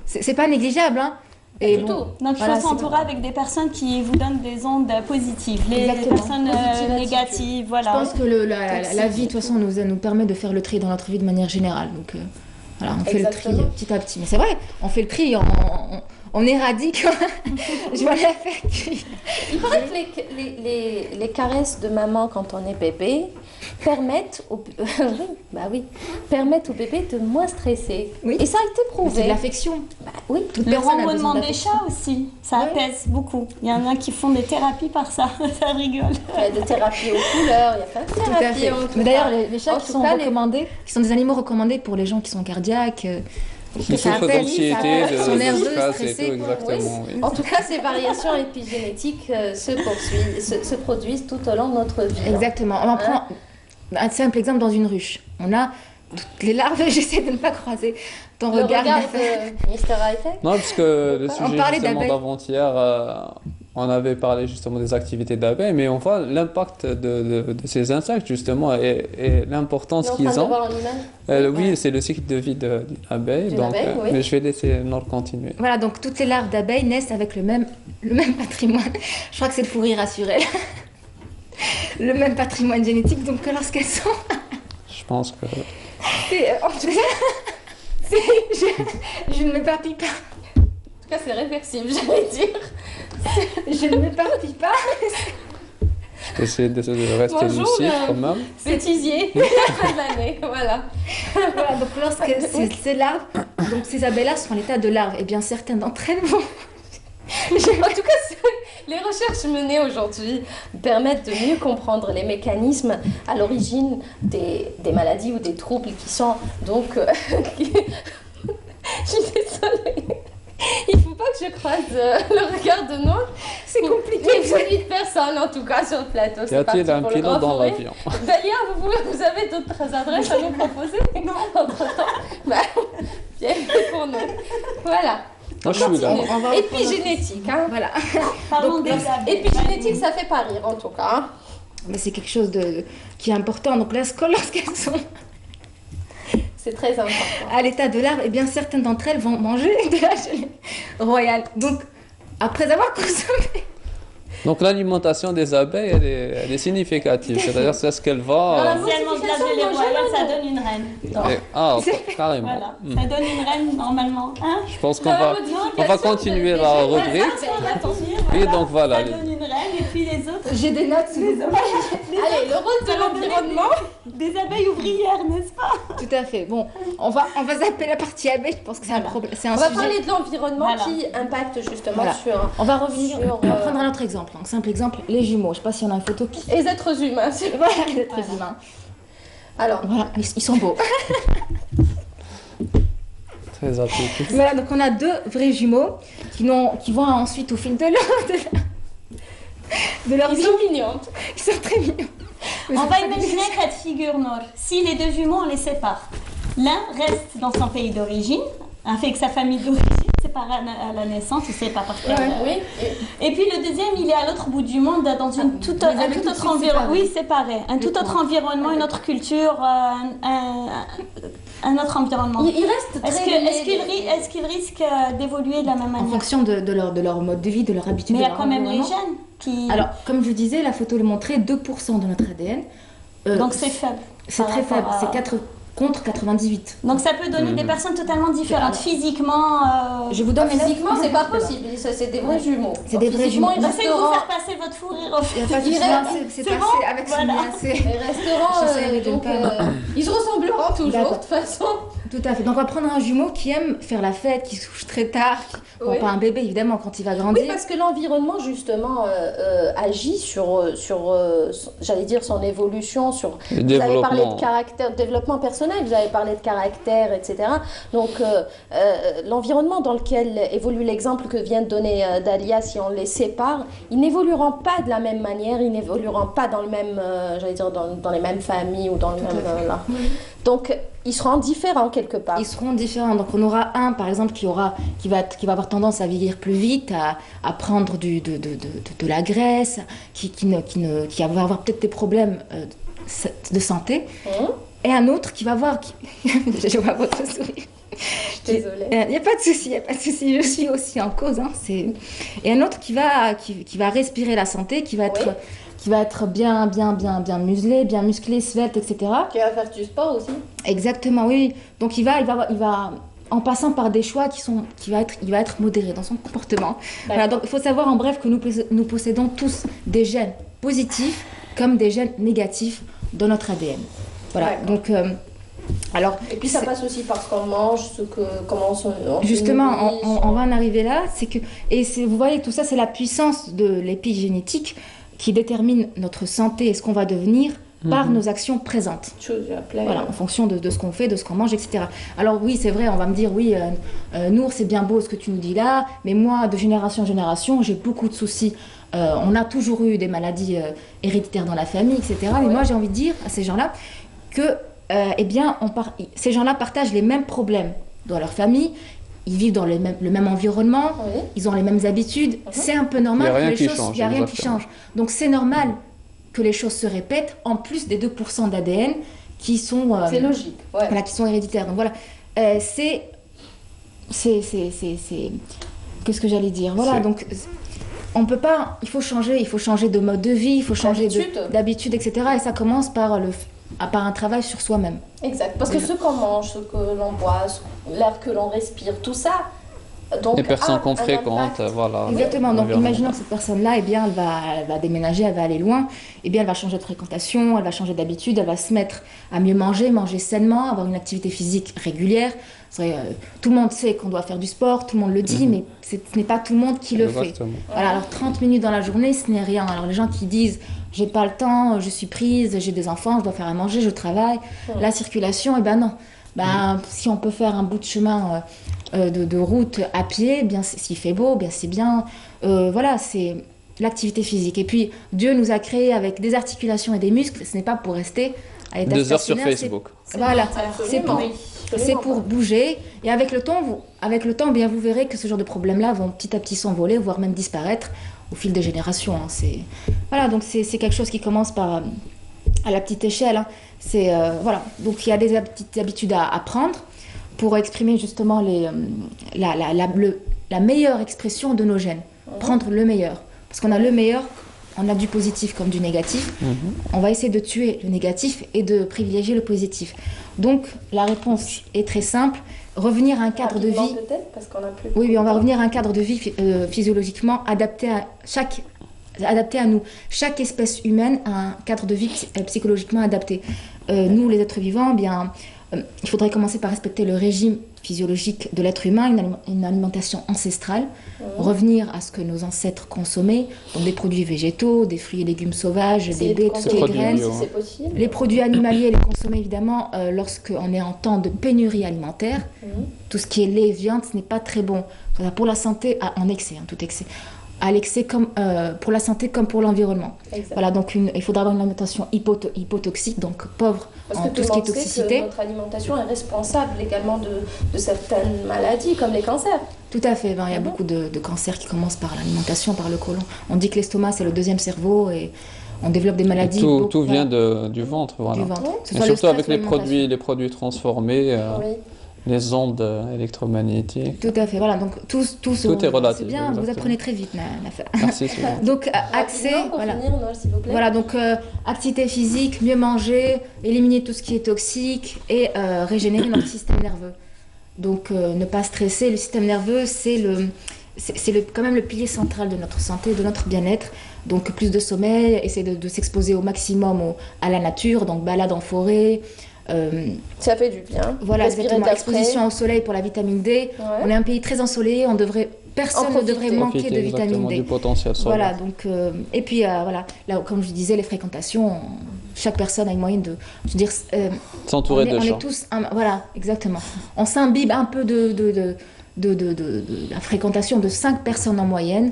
C'est pas négligeable, hein. Et bon, donc il faut s'entourer avec des personnes qui vous donnent des ondes positives, les personnes négatives, voilà. Je pense que la vie de toute façon nous permet de faire le tri dans notre vie de manière générale. Donc voilà, on fait le tri petit à petit. Mais c'est vrai, on fait le tri, on éradique. Je vois l'effet. Il paraît que les caresses de maman quand on est bébé permettent au bébé de moins stresser. Oui. Et ça a été prouvé. C'est de l'affection. Oui. Le renvoiement des chats aussi, ça apaise beaucoup. Il y en a qui font des thérapies par ça, ça rigole. Il y a des thérapies aux couleurs, il y a plein de thérapies. Mais d'ailleurs, les chats qui sont recommandés, qui sont des animaux recommandés pour les gens qui sont cardiaques. Qui souffrent d'anxiété, sont nerveux, stress et stressés. tout, exactement. Oui. En tout cas, ces variations épigénétiques se produisent tout au long de notre vie. Exactement. On prend un simple exemple dans une ruche. On a toutes les larves, j'essaie de ne pas croiser ton regard. Le regard de Mr. Hightech. Non, parce que le sujet justement d'avant-hier, on avait parlé justement des activités d'abeilles, mais on voit l'impact de ces insectes justement et l'importance qu'ils ont. Oui, c'est le cycle de vie d'une abeille, donc, mais je vais laisser Noor continuer. Voilà, donc toutes les larves d'abeilles naissent avec le même patrimoine. Je crois que c'est le fou rire assuré. Le même patrimoine génétique, donc lorsqu'elles sont... Je pense que... En tout cas, je ne m'éparpille pas. En tout cas, c'est réversible, j'allais dire. Je ne m'éparpille pas. Essayez de rester lucide quand même. Bêtisier, fin de l'année, voilà. Voilà, donc lorsque ces larves, donc ces abeilles-là sont en état de larves, et bien certaines d'entre elles vont... En tout cas, les recherches menées aujourd'hui permettent de mieux comprendre les mécanismes à l'origine des maladies ou des troubles qui sont donc... Je suis désolée. Il ne faut pas que je croise le regard de Nour. C'est compliqué. Pour 8 personnes en tout cas sur le plateau. Y a-t-il un pilote dans l'avion? Dalia, vous avez d'autres adresses à nous proposer? Non. Entre-temps, bien pour nous. Voilà. Moi, je suis là. Épigénétique, hein. Voilà. Parlons des épigénétique, ça fait pas rire en tout cas. Hein. Mais c'est quelque chose qui est important. Donc lorsqu'elles sont... C'est très important. À l'état de larve, et bien certaines d'entre elles vont manger de la gelée royale. Donc, après avoir consommé... Donc l'alimentation des abeilles, elle est significative. C'est-à-dire c'est ce qu'elle va... Si elles mangent de la gelée royale, ça donne une reine. Ah, carrément. Voilà, ça donne une reine normalement. Hein, je pense qu'on va continuer la rubrique. Et donc voilà. Ça donne une reine et puis les autres... J'ai des notes sous les oreilles. Allez, le rôle de l'environnement. Des abeilles ouvrières, n'est-ce pas? Tout à fait. Bon, on va zapper la partie abeille. Je pense que c'est un problème. On va parler de l'environnement qui impacte justement sur... On va revenir, on va prendre un autre exemple. Donc, simple exemple, les jumeaux. Je ne sais pas si on a une photo qui... Les êtres humains. Voilà, les êtres humains. Alors, voilà, ils sont beaux. Très attentif. Voilà, donc on a 2 vrais jumeaux qui vont ensuite au fil de leur vie. Ils sont mignons. Ils sont très mignons. On va imaginer un cas de figure, Nour. Si les 2 jumeaux, on les sépare. L'un reste dans son pays d'origine, avec sa famille d'origine, séparé à la naissance, il ne sait pas partir. Oui. Et puis le deuxième, il est à l'autre bout du monde, dans un tout autre environnement. Oui, séparé. Un tout autre environnement, une autre culture, un autre environnement. Il reste Est-ce qu'il risque d'évoluer de la même manière? En fonction de leur mode de vie, de leur habitude. Mais il y a quand même les gènes qui... Alors, comme je disais, la photo le montrait, 2% de notre ADN. Donc c'est faible. C'est très faible, c'est contre 98. Donc ça peut donner des personnes totalement différentes. Physiquement... Je vous donne physiquement, c'est pas possible. C'est des vrais jumeaux. C'est des vrais jumeaux. Je sais que vous faire passer votre fou rire au Il n'y a pas de souci, c'est passé bon, avec voilà. Les restaurants, ils se ressembleront toujours de toute façon. Tout à fait. Donc on va prendre un jumeau qui aime faire la fête, qui se couche très tard. Bon, pas un bébé évidemment quand il va grandir. Oui, parce que l'environnement justement agit sur j'allais dire son évolution, sur... Vous avez parlé de caractère, développement personnel, vous avez parlé de caractère, etc. Donc l'environnement dans lequel évolue l'exemple que vient de donner Dalia, si on les sépare, ils n'évolueront pas de la même manière, ils n'évolueront pas dans le même, j'allais dire dans les mêmes familles ou dans le même... là. Donc ils seront différents quelque part. Ils seront différents. Donc on aura un par exemple qui va avoir tendance à vieillir plus vite, à prendre de la graisse, qui va avoir peut-être des problèmes de santé. Et un autre qui va voir... Je vois votre sourire. Désolée. Il n'y a pas de souci, je suis aussi en cause. Hein. Et un autre qui va respirer la santé, qui va être bien muselé, bien musclé, svelte, etc. Qui va faire du sport aussi. Exactement, oui. Donc il va en passant par des choix il va être modéré dans son comportement. Voilà, donc il faut savoir en bref que nous possédons tous des gènes positifs comme des gènes négatifs dans notre ADN. Voilà, donc... alors, et puis ça passe aussi par ce qu'on mange, comment on justement, on va en arriver là. Vous voyez, tout ça, c'est la puissance de l'épigénétique qui détermine notre santé et ce qu'on va devenir par nos actions présentes. Voilà, en fonction de ce qu'on fait, de ce qu'on mange, etc. Alors oui, c'est vrai, on va me dire, oui, Nour, c'est bien beau ce que tu nous dis là, mais moi, de génération en génération, j'ai beaucoup de soucis. On a toujours eu des maladies héréditaires dans la famille, etc. Mais moi, j'ai envie de dire à ces gens-là que ces gens-là partagent les mêmes problèmes dans leur famille, ils vivent dans le même environnement, ils ont les mêmes habitudes. C'est un peu normal que il n'y a rien qui change. Donc c'est normal que les choses se répètent, en plus des 2% d'ADN qui sont... c'est logique. Voilà, qui sont héréditaires. Donc voilà, qu'est-ce que j'allais dire? Voilà, donc... On peut pas... Il faut changer de mode de vie, il faut changer d'habitude, etc. Et ça commence par un travail sur soi-même. Exact, parce que ce qu'on mange, ce que l'on boit, l'air que l'on respire, tout ça, Donc, les personnes qu'on un fréquente, impact. voilà. Exactement. Donc, l'environnement. imaginons que cette personne-là, eh bien, elle va déménager, elle va aller loin. Eh bien, elle va changer de fréquentation, elle va changer d'habitude, elle va se mettre à mieux manger, manger sainement, avoir une activité physique régulière. Tout le monde sait qu'on doit faire du sport, tout le monde le dit, mais ce n'est pas tout le monde qui le fait. Voilà, alors 30 minutes dans la journée, ce n'est rien. Alors les gens qui disent « j'ai pas le temps, je suis prise, j'ai des enfants, je dois faire à manger, je travaille », la circulation, eh ben non. Si on peut faire un bout de chemin de route à pied, bien s'il fait beau, bien c'est bien. Voilà, c'est l'activité physique. Et puis Dieu nous a créés avec des articulations et des muscles. Ce n'est pas pour rester à l'état 2 heures sur stationnaire. Facebook. Voilà, c'est pour bouger. Et avec le temps, bien vous verrez que ce genre de problèmes-là vont petit à petit s'envoler, voire même disparaître au fil des générations. Voilà, donc c'est quelque chose qui commence par à la petite échelle. Hein. Voilà, donc il y a des petites habitudes à prendre pour exprimer justement la meilleure expression de nos gènes. Prendre le meilleur. Parce qu'on a le meilleur, on a du positif comme du négatif. On va essayer de tuer le négatif et de privilégier le positif. Donc la réponse est très simple. Revenir à un cadre de vie. Parce qu'on a plus oui, on va revenir à un cadre de vie physiologiquement adapté à nous. Chaque espèce humaine a un cadre de vie psychologiquement adapté. Nous, les êtres vivants, bien, il faudrait commencer par respecter le régime physiologique de l'être humain, une alimentation ancestrale, revenir à ce que nos ancêtres consommaient, donc des produits végétaux, des fruits et légumes sauvages, des baies, tout ce qui est graines. Les produits animaliers, les consommer évidemment lorsqu'on est en temps de pénurie alimentaire. Tout ce qui est lait, viande, ce n'est pas très bon. Pour la santé, en excès, tout excès. À l'excès pour la santé comme pour l'environnement. Voilà, donc il faudra avoir une alimentation hypotoxique, donc pauvre en tout ce qui est toxicité. Que notre alimentation est responsable également de certaines maladies comme les cancers. Tout à fait, il y a beaucoup de cancers qui commencent par l'alimentation, par le côlon. On dit que l'estomac c'est le deuxième cerveau et on développe des maladies. Tout vient du ventre, voilà. Du ventre. Et surtout avec les produits transformés. Les ondes électromagnétiques. Tout à fait, voilà, donc tout est relatif. C'est bien, vous apprenez très vite, Nafa. Merci. Donc, accès, voilà, donc activité physique, mieux manger, éliminer tout ce qui est toxique et régénérer notre système nerveux. Donc, ne pas stresser. Le système nerveux, c'est quand même le pilier central de notre santé, de notre bien-être. Donc, plus de sommeil, essayer de s'exposer au maximum à la nature, donc balade en forêt. Ça fait du bien. Voilà, exactement. Exposition au soleil pour la vitamine D. On est un pays très ensoleillé, personne ne devrait manquer de vitamine D. Du potentiel solaire. Voilà, donc, et puis voilà, là, comme je disais, les fréquentations, chaque personne a une moyenne de, je veux dire, s'entourer de gens. On est tous, voilà, exactement. On s'imbibe un peu de la fréquentation de 5 personnes en moyenne.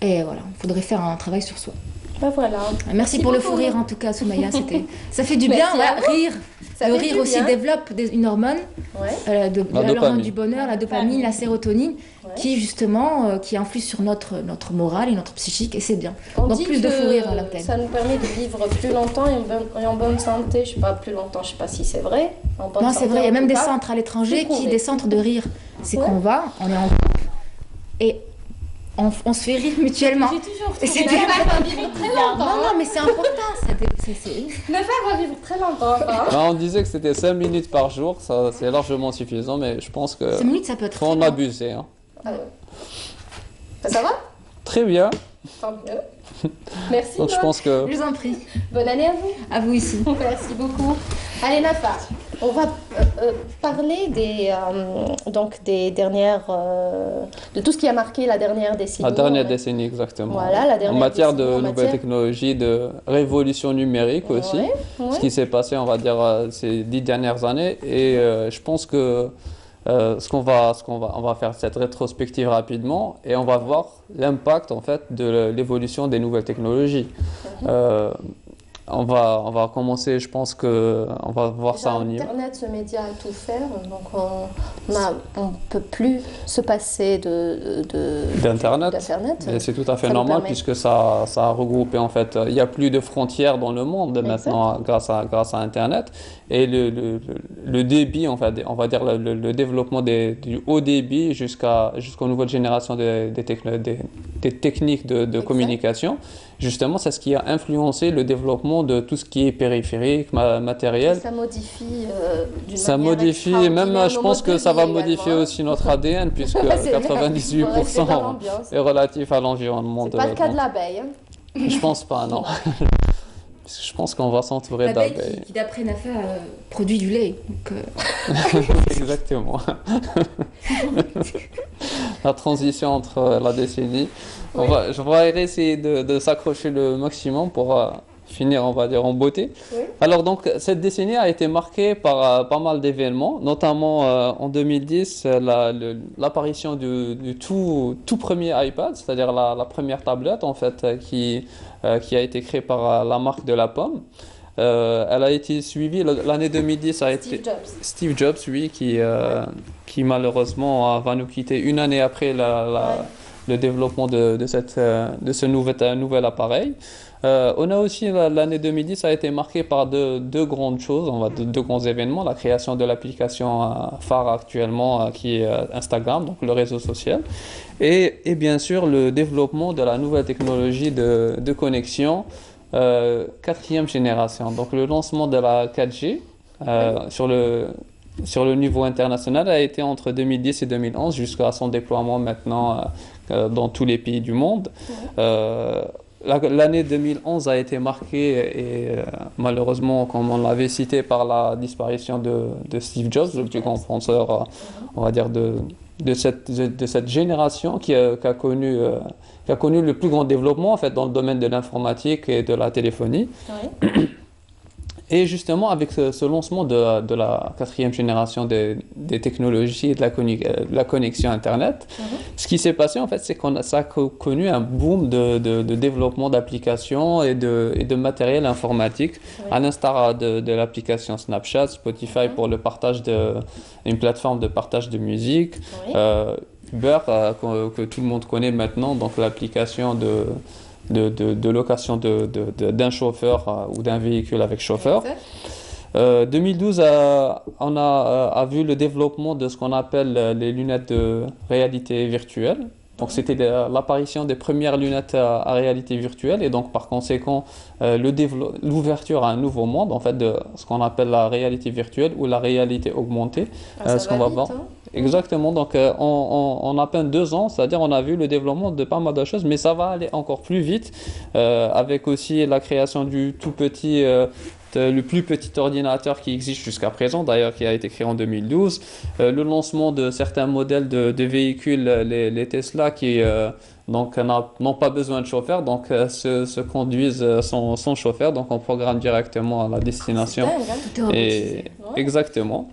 Et voilà, il faudrait faire un travail sur soi. Voilà. Merci pour le fou rire en tout cas, Soumaya. Ça fait du bien, rire. Le rire aussi développe une hormone, l'hormone du bonheur, la dopamine, la sérotonine, qui justement qui influe sur notre morale et notre psychique, et c'est bien. Donc plus de fou rire à l'antenne. Ça nous permet de vivre plus longtemps et en bonne santé. Je sais pas, plus longtemps, je sais pas si c'est vrai. Non, c'est vrai, il y a même des centres à l'étranger des centres de rire. C'est qu'on va, on est en groupe, et on se fait rire mutuellement. J'ai toujours trouvé Nafa va vivre très longtemps. Non, mais c'est important. Nafa va vivre très longtemps. On disait que c'était 5 minutes par jour, ça c'est largement suffisant, mais je pense que 5 minutes, ça peut être faut en abuser. Hein. Ça va? Très bien. Tant mieux. Merci. Donc je pense que... Je vous en prie. Bonne année à vous. À vous aussi. Merci beaucoup. Allez Nafa, on va parler des dernières, de tout ce qui a marqué la dernière décennie. La dernière décennie, exactement. Voilà, la dernière en matière décennie, de nouvelles technologies, de révolution numérique aussi. Ce qui s'est passé, on va dire, ces 10 dernières années. Et je pense que on va faire cette rétrospective rapidement et on va voir l'impact en fait de l'évolution des nouvelles technologies. On va commencer, je pense que on va voir déjà, ça en niveau. Internet, ce média a tout faire, donc on peut plus se passer d'Internet. Et c'est tout à fait normal puisque ça a regroupé en fait. Il n'y a plus de frontières dans le monde maintenant grâce à Internet et le débit, en fait, on va dire le développement du haut débit jusqu'aux nouvelles générations des techniques de communication. justement, c'est ce qui a influencé le développement de tout ce qui est périphérique, matériel. Ça modifie ça modifie, même je pense que ça va modifier aussi notre ADN, puisque 98% est relatif à l'environnement. C'est pas le cas de l'abeille. Je pense pas, non. Je pense qu'on va s'entourer d'abeilles. Qui d'après NAFA produit du lait. Donc, Exactement. La transition entre la décennie. Oui. Je vais essayer de s'accrocher le maximum pour finir, on va dire, en beauté. Oui. Alors donc, cette décennie a été marquée par pas mal d'événements, notamment en 2010, l'apparition du tout premier iPad, c'est-à-dire la première tablette, en fait, qui a été créée par la marque de la pomme. Elle a été suivie, l'année 2010 a été Steve Jobs, oui, qui malheureusement va nous quitter une année après le développement de ce nouvel appareil. On a aussi, l'année 2010 a été marquée par deux grandes choses, deux grands événements. La création de l'application phare actuellement qui est Instagram, donc le réseau social. Et bien sûr, le développement de la nouvelle technologie de connexion 4e génération. Donc le lancement de la 4G sur le niveau international a été entre 2010 et 2011 jusqu'à son déploiement maintenant dans tous les pays du monde. L'année 2011 a été marquée et malheureusement, comme on l'avait cité, par la disparition de Steve Jobs, le plus grand penseur, on va dire, de cette génération qui a connu le plus grand développement en fait, dans le domaine de l'informatique et de la téléphonie. Oui. Et justement, avec ce lancement de la 4e génération des technologies et de la connexion Internet, ce qui s'est passé, en fait, c'est ça a connu un boom de développement d'applications et de matériel informatique, à l'instar de l'application Snapchat, Spotify pour le partage une plateforme de partage de musique, Uber, que tout le monde connaît maintenant, donc l'application de location d'un chauffeur ou d'un véhicule avec chauffeur. 2012, on a vu le développement de ce qu'on appelle les lunettes de réalité virtuelle. Donc c'était l'apparition des premières lunettes à réalité virtuelle et donc par conséquent l'ouverture à un nouveau monde en fait de ce qu'on appelle la réalité virtuelle ou la réalité augmentée. Ce qu'on va voir. Exactement, donc en à peine 2 ans, c'est-à-dire on a vu le développement de pas mal de choses, mais ça va aller encore plus vite avec aussi la création du tout petit, le plus petit ordinateur qui existe jusqu'à présent, d'ailleurs qui a été créé en 2012, le lancement de certains modèles de véhicules, les Tesla qui donc n'ont pas besoin de chauffeur, donc se conduisent sans chauffeur, donc on programme directement à la destination. Exactement.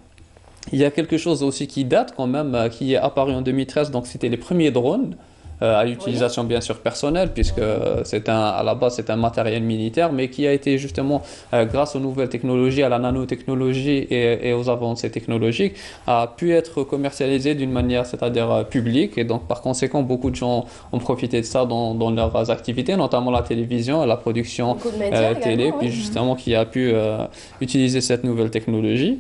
Il y a quelque chose aussi qui date quand même, qui est apparu en 2013, donc c'était les premiers drones à utilisation bien sûr personnelle, puisque à la base c'est un matériel militaire, mais qui a été justement, grâce aux nouvelles technologies, à la nanotechnologie et aux avancées technologiques, a pu être commercialisé d'une manière, c'est-à-dire publique, et donc par conséquent beaucoup de gens ont profité de ça dans leurs activités, notamment la télévision, la production télé, puis justement qui a pu utiliser cette nouvelle technologie.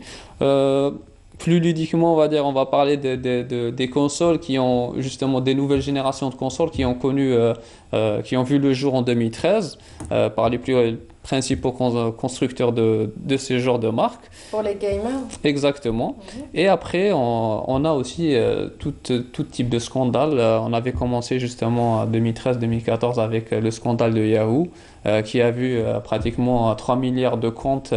Plus ludiquement, on va parler des consoles qui ont justement des nouvelles générations de consoles qui ont vu le jour en 2013 par les plus principaux constructeurs de ces genres de marques. Pour les gamers. Exactement. Et après, on a aussi tout type de scandale. On avait commencé justement en 2013-2014 avec le scandale de Yahoo qui a vu pratiquement 3 milliards de comptes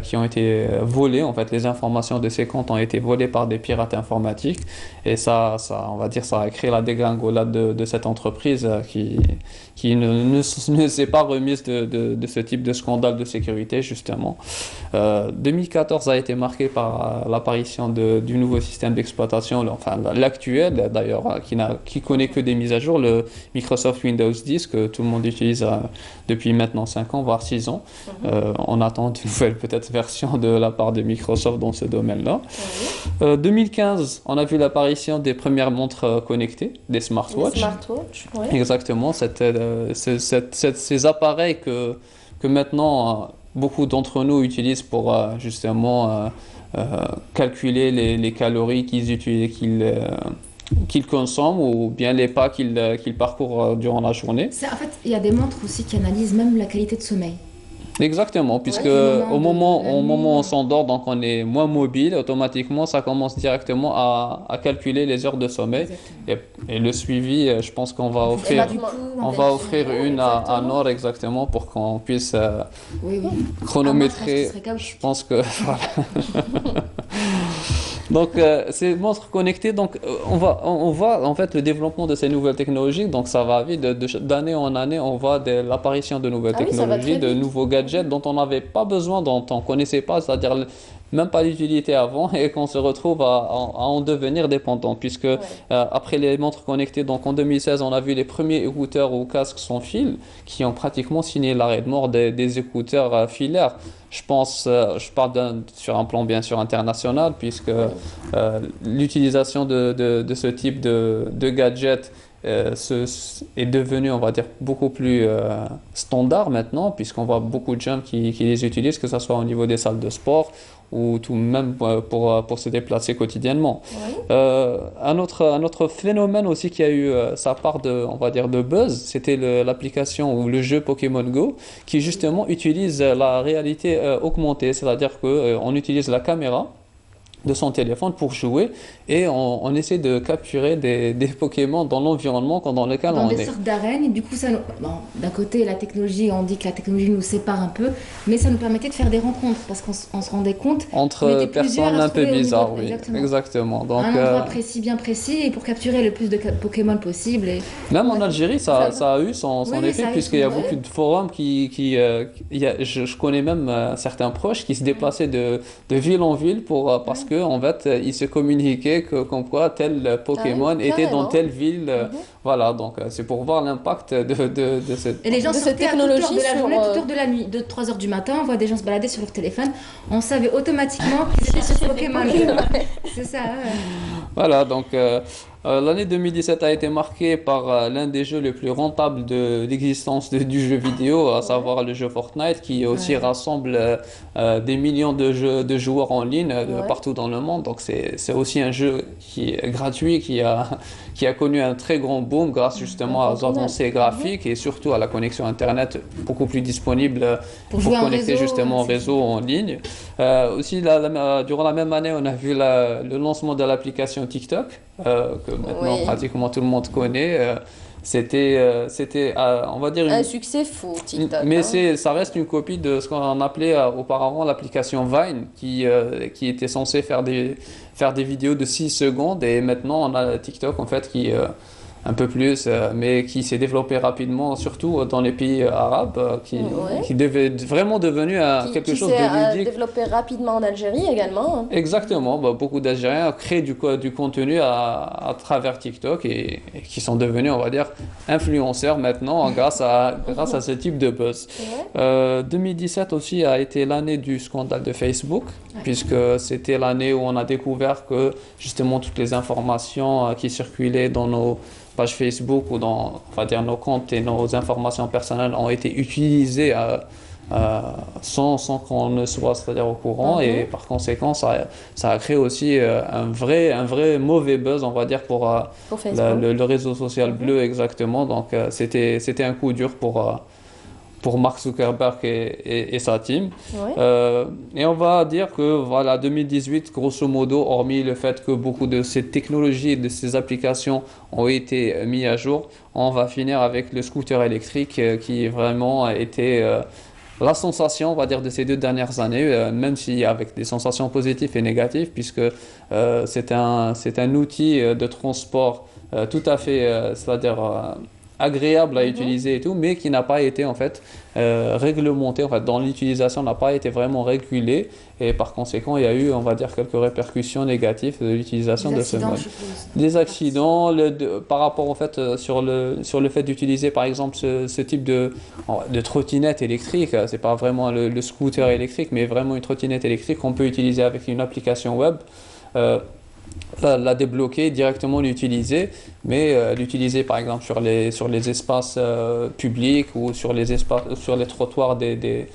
qui ont été volés. En fait, les informations de ces comptes ont été volées par des pirates informatiques. Et ça on va dire, ça a créé la dégringolade de cette entreprise qui ne s'est pas remise de ce type de scandale de sécurité, justement. 2014 a été marqué par l'apparition du nouveau système d'exploitation, enfin l'actuel d'ailleurs, qui connaît que des mises à jour, le Microsoft Windows 10, que tout le monde utilise depuis maintenant 5 ans, voire 6 ans. On attend une nouvelle peut-être version de la part de Microsoft dans ce domaine-là. 2015, on a vu l'apparition des premières montres connectées, des smartwatches. Des smartwatches, oui. Exactement, ces appareils que maintenant beaucoup d'entre nous utilisent pour justement calculer les calories qu'il consomme ou bien les pas qu'il parcourt durant la journée. En fait, il y a des montres aussi qui analysent même la qualité de sommeil. Exactement, puisque au moment où on s'endort, donc on est moins mobile, automatiquement ça commence directement à calculer les heures de sommeil. Et le suivi, je pense qu'on va offrir, une à Nord exactement pour qu'on puisse chronométrer. Je pense que voilà. Donc ces montres connectées, donc on voit en fait le développement de ces nouvelles technologies, donc ça va vite, d'année en année on voit l'apparition de nouvelles technologies, de nouveaux gadgets dont on n'avait pas besoin, dont on ne connaissait pas, c'est-à-dire même pas l'utilité avant, et qu'on se retrouve à en devenir dépendant, puisque après les montres connectées, donc en 2016 on a vu les premiers écouteurs ou casques sans fil qui ont pratiquement signé l'arrêt de mort des écouteurs filaires. Je parle sur un plan bien sûr international, puisque l'utilisation de ce type de gadget est devenu, on va dire, beaucoup plus standard maintenant, puisqu'on voit beaucoup de gens qui les utilisent, que ce soit au niveau des salles de sport ou tout même pour se déplacer quotidiennement. Oui. Un autre phénomène aussi qui a eu sa part on va dire, de buzz, c'était l'application ou le jeu Pokémon Go, qui justement utilise la réalité augmentée, c'est-à-dire qu'on utilise la caméra de son téléphone pour jouer et on essaie de capturer des Pokémon dans l'environnement dans lequel on est. Dans des sortes d'arènes, et du coup, d'un côté, la technologie, on dit que la technologie nous sépare un peu, mais ça nous permettait de faire des rencontres parce qu'on se rendait compte entre personnes un peu bizarres, oui. Exactement. Donc, un endroit précis, bien précis, et pour capturer le plus de Pokémon possible. Même en Algérie, ça a eu son effet, puisqu'il y a beaucoup de forums je connais même certains proches qui se déplaçaient de ville en ville parce que en fait, ils se communiquaient comme quoi tel Pokémon était dans telle ville. Voilà, donc c'est pour voir l'impact de cette Et les gens sortaient à toute heure de la journée, toute heure de la nuit, de 3h du matin, on voit des gens se balader sur leur téléphone, on savait automatiquement qu'ils étaient sur Pokémon. C'est ça. Voilà, donc l'année 2017 a été marquée par l'un des jeux les plus rentables de l'existence du jeu vidéo, à savoir le jeu Fortnite, qui aussi rassemble des millions de joueurs en ligne partout dans le monde. Donc c'est aussi un jeu qui est gratuit, qui a connu un très grand boom grâce justement aux avancées graphiques et surtout à la connexion Internet beaucoup plus disponible pour connecter justement au réseau en ligne. Aussi, durant la même année, on a vu le lancement de l'application TikTok, que maintenant pratiquement tout le monde connaît. C'était on va dire un succès fou, TikTok. Mais ça reste une copie de ce qu'on appelait auparavant l'application Vine, qui était censée faire des vidéos de 6 secondes, et maintenant on a TikTok en fait qui un peu plus, mais qui s'est développé rapidement, surtout dans les pays arabes, qui devait vraiment devenu quelque chose de ludique. Qui s'est développé rapidement en Algérie également. Exactement, beaucoup d'Algériens créent du contenu à travers TikTok et qui sont devenus, on va dire, influenceurs maintenant grâce à ce type de buzz. 2017 aussi a été l'année du scandale de Facebook, puisque c'était l'année où on a découvert que justement toutes les informations qui circulaient dans nos pages Facebook ou dans, on va dire, nos comptes et nos informations personnelles ont été utilisées sans qu'on ne soit, c'est-à-dire, au courant, et par conséquent ça a créé aussi un vrai mauvais buzz, on va dire, pour le réseau social bleu, exactement. Donc c'était un coup dur pour Mark Zuckerberg et sa team. Et on va dire que voilà, 2018, grosso modo, hormis le fait que beaucoup de ces technologies et de ces applications ont été mis à jour, on va finir avec le scooter électrique qui vraiment a été la sensation, on va dire, de ces 2 dernières années, même si avec des sensations positives et négatives, puisque c'est un outil de transport tout à fait, c'est-à-dire agréable à utiliser et tout, mais qui n'a pas été en fait réglementé, en fait, dans l'utilisation n'a pas été vraiment régulé, et par conséquent il y a eu, on va dire, quelques répercussions négatives de l'utilisation de ce mode. Des accidents par rapport en fait sur le fait d'utiliser par exemple ce type de trottinette électrique. C'est pas vraiment le scooter électrique, mais vraiment une trottinette électrique qu'on peut utiliser avec une application web. La débloquer, directement l'utiliser, mais l'utiliser par exemple sur les espaces publics ou sur les trottoirs des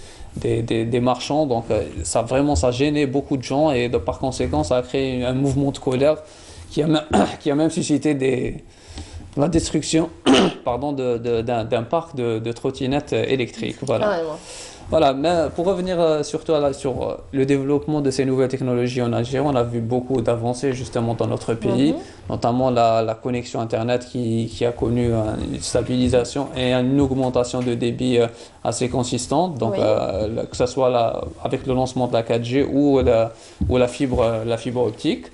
marchands. Donc ça gênait beaucoup de gens, et par conséquent ça a créé un mouvement de colère qui a même suscité la destruction d'un parc de trottinettes électriques. Voilà. Voilà, mais pour revenir surtout sur le développement de ces nouvelles technologies en Algérie, on a vu beaucoup d'avancées justement dans notre pays, notamment la connexion Internet qui a connu une stabilisation et une augmentation de débit assez consistante, donc que ce soit avec le lancement de la 4G ou la fibre optique.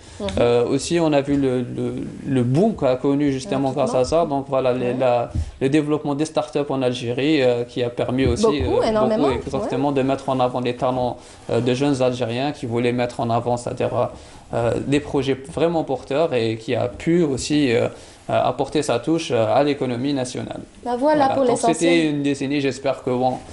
Aussi, on a vu le boom qu'a connu justement grâce à ça, donc voilà, le développement des startups en Algérie qui a permis aussi énormément. Exactement, de mettre en avant les talents de jeunes Algériens qui voulaient mettre en avant, c'est-à-dire des projets vraiment porteurs et qui a pu aussi apporter sa touche à l'économie nationale. Voilà pour l'essentiel. C'était une décennie, j'espère que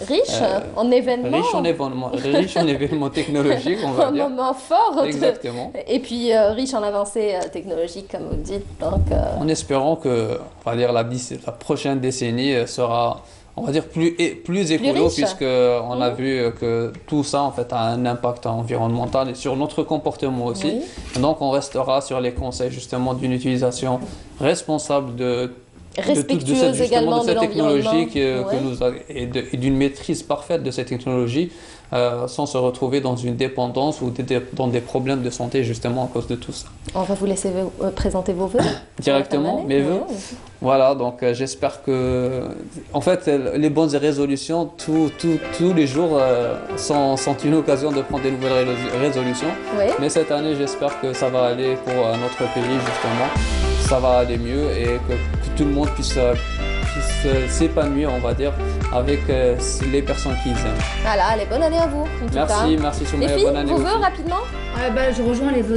riche en événements. Riche en événements technologiques, on va dire. Un moment fort. Exactement. Et puis riche en avancées technologiques, comme vous dites. Donc, en espérant que, on va dire, la prochaine décennie sera, on va dire, plus écolo, puisqu'on a vu que tout ça en fait a un impact environnemental et sur notre comportement aussi. Donc on restera sur les conseils justement d'une utilisation responsable respectueuse également de cette technologie et d'une maîtrise parfaite de cette technologie sans se retrouver dans une dépendance ou dans des problèmes de santé justement à cause de tout ça. On va vous laisser présenter vos vœux. Directement, mes vœux. Voilà, donc j'espère que, en fait, les bonnes résolutions, tous les jours sont une occasion de prendre des nouvelles résolutions. Mais cette année, j'espère que ça va aller pour notre pays justement. Ça va aller mieux et que tout le monde puisse s'épanouir, on va dire, avec les personnes qu'ils aiment. Voilà, allez, bonne année à vous. Merci Soumaya, bonne année. Vos vœux rapidement. Je rejoins les vœux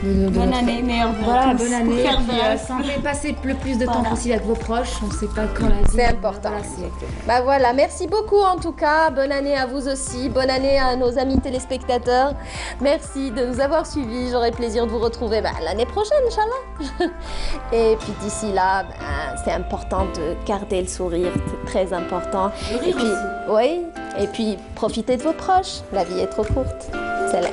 bonne année, meilleurs vœux. Voilà, bonne année. Santé, passez le plus de temps possible avec vos proches. On ne sait pas quand la vie. C'est important. Voilà, merci beaucoup en tout cas. Bonne année à vous aussi. Bonne année à nos amis téléspectateurs. Merci de nous avoir suivis. J'aurai plaisir de vous retrouver l'année prochaine, Inch'Allah. Et puis d'ici là, c'est important de garder le sourire. C'est très important. Le rire aussi. Et puis profitez de vos proches. La vie est trop courte. C'est là.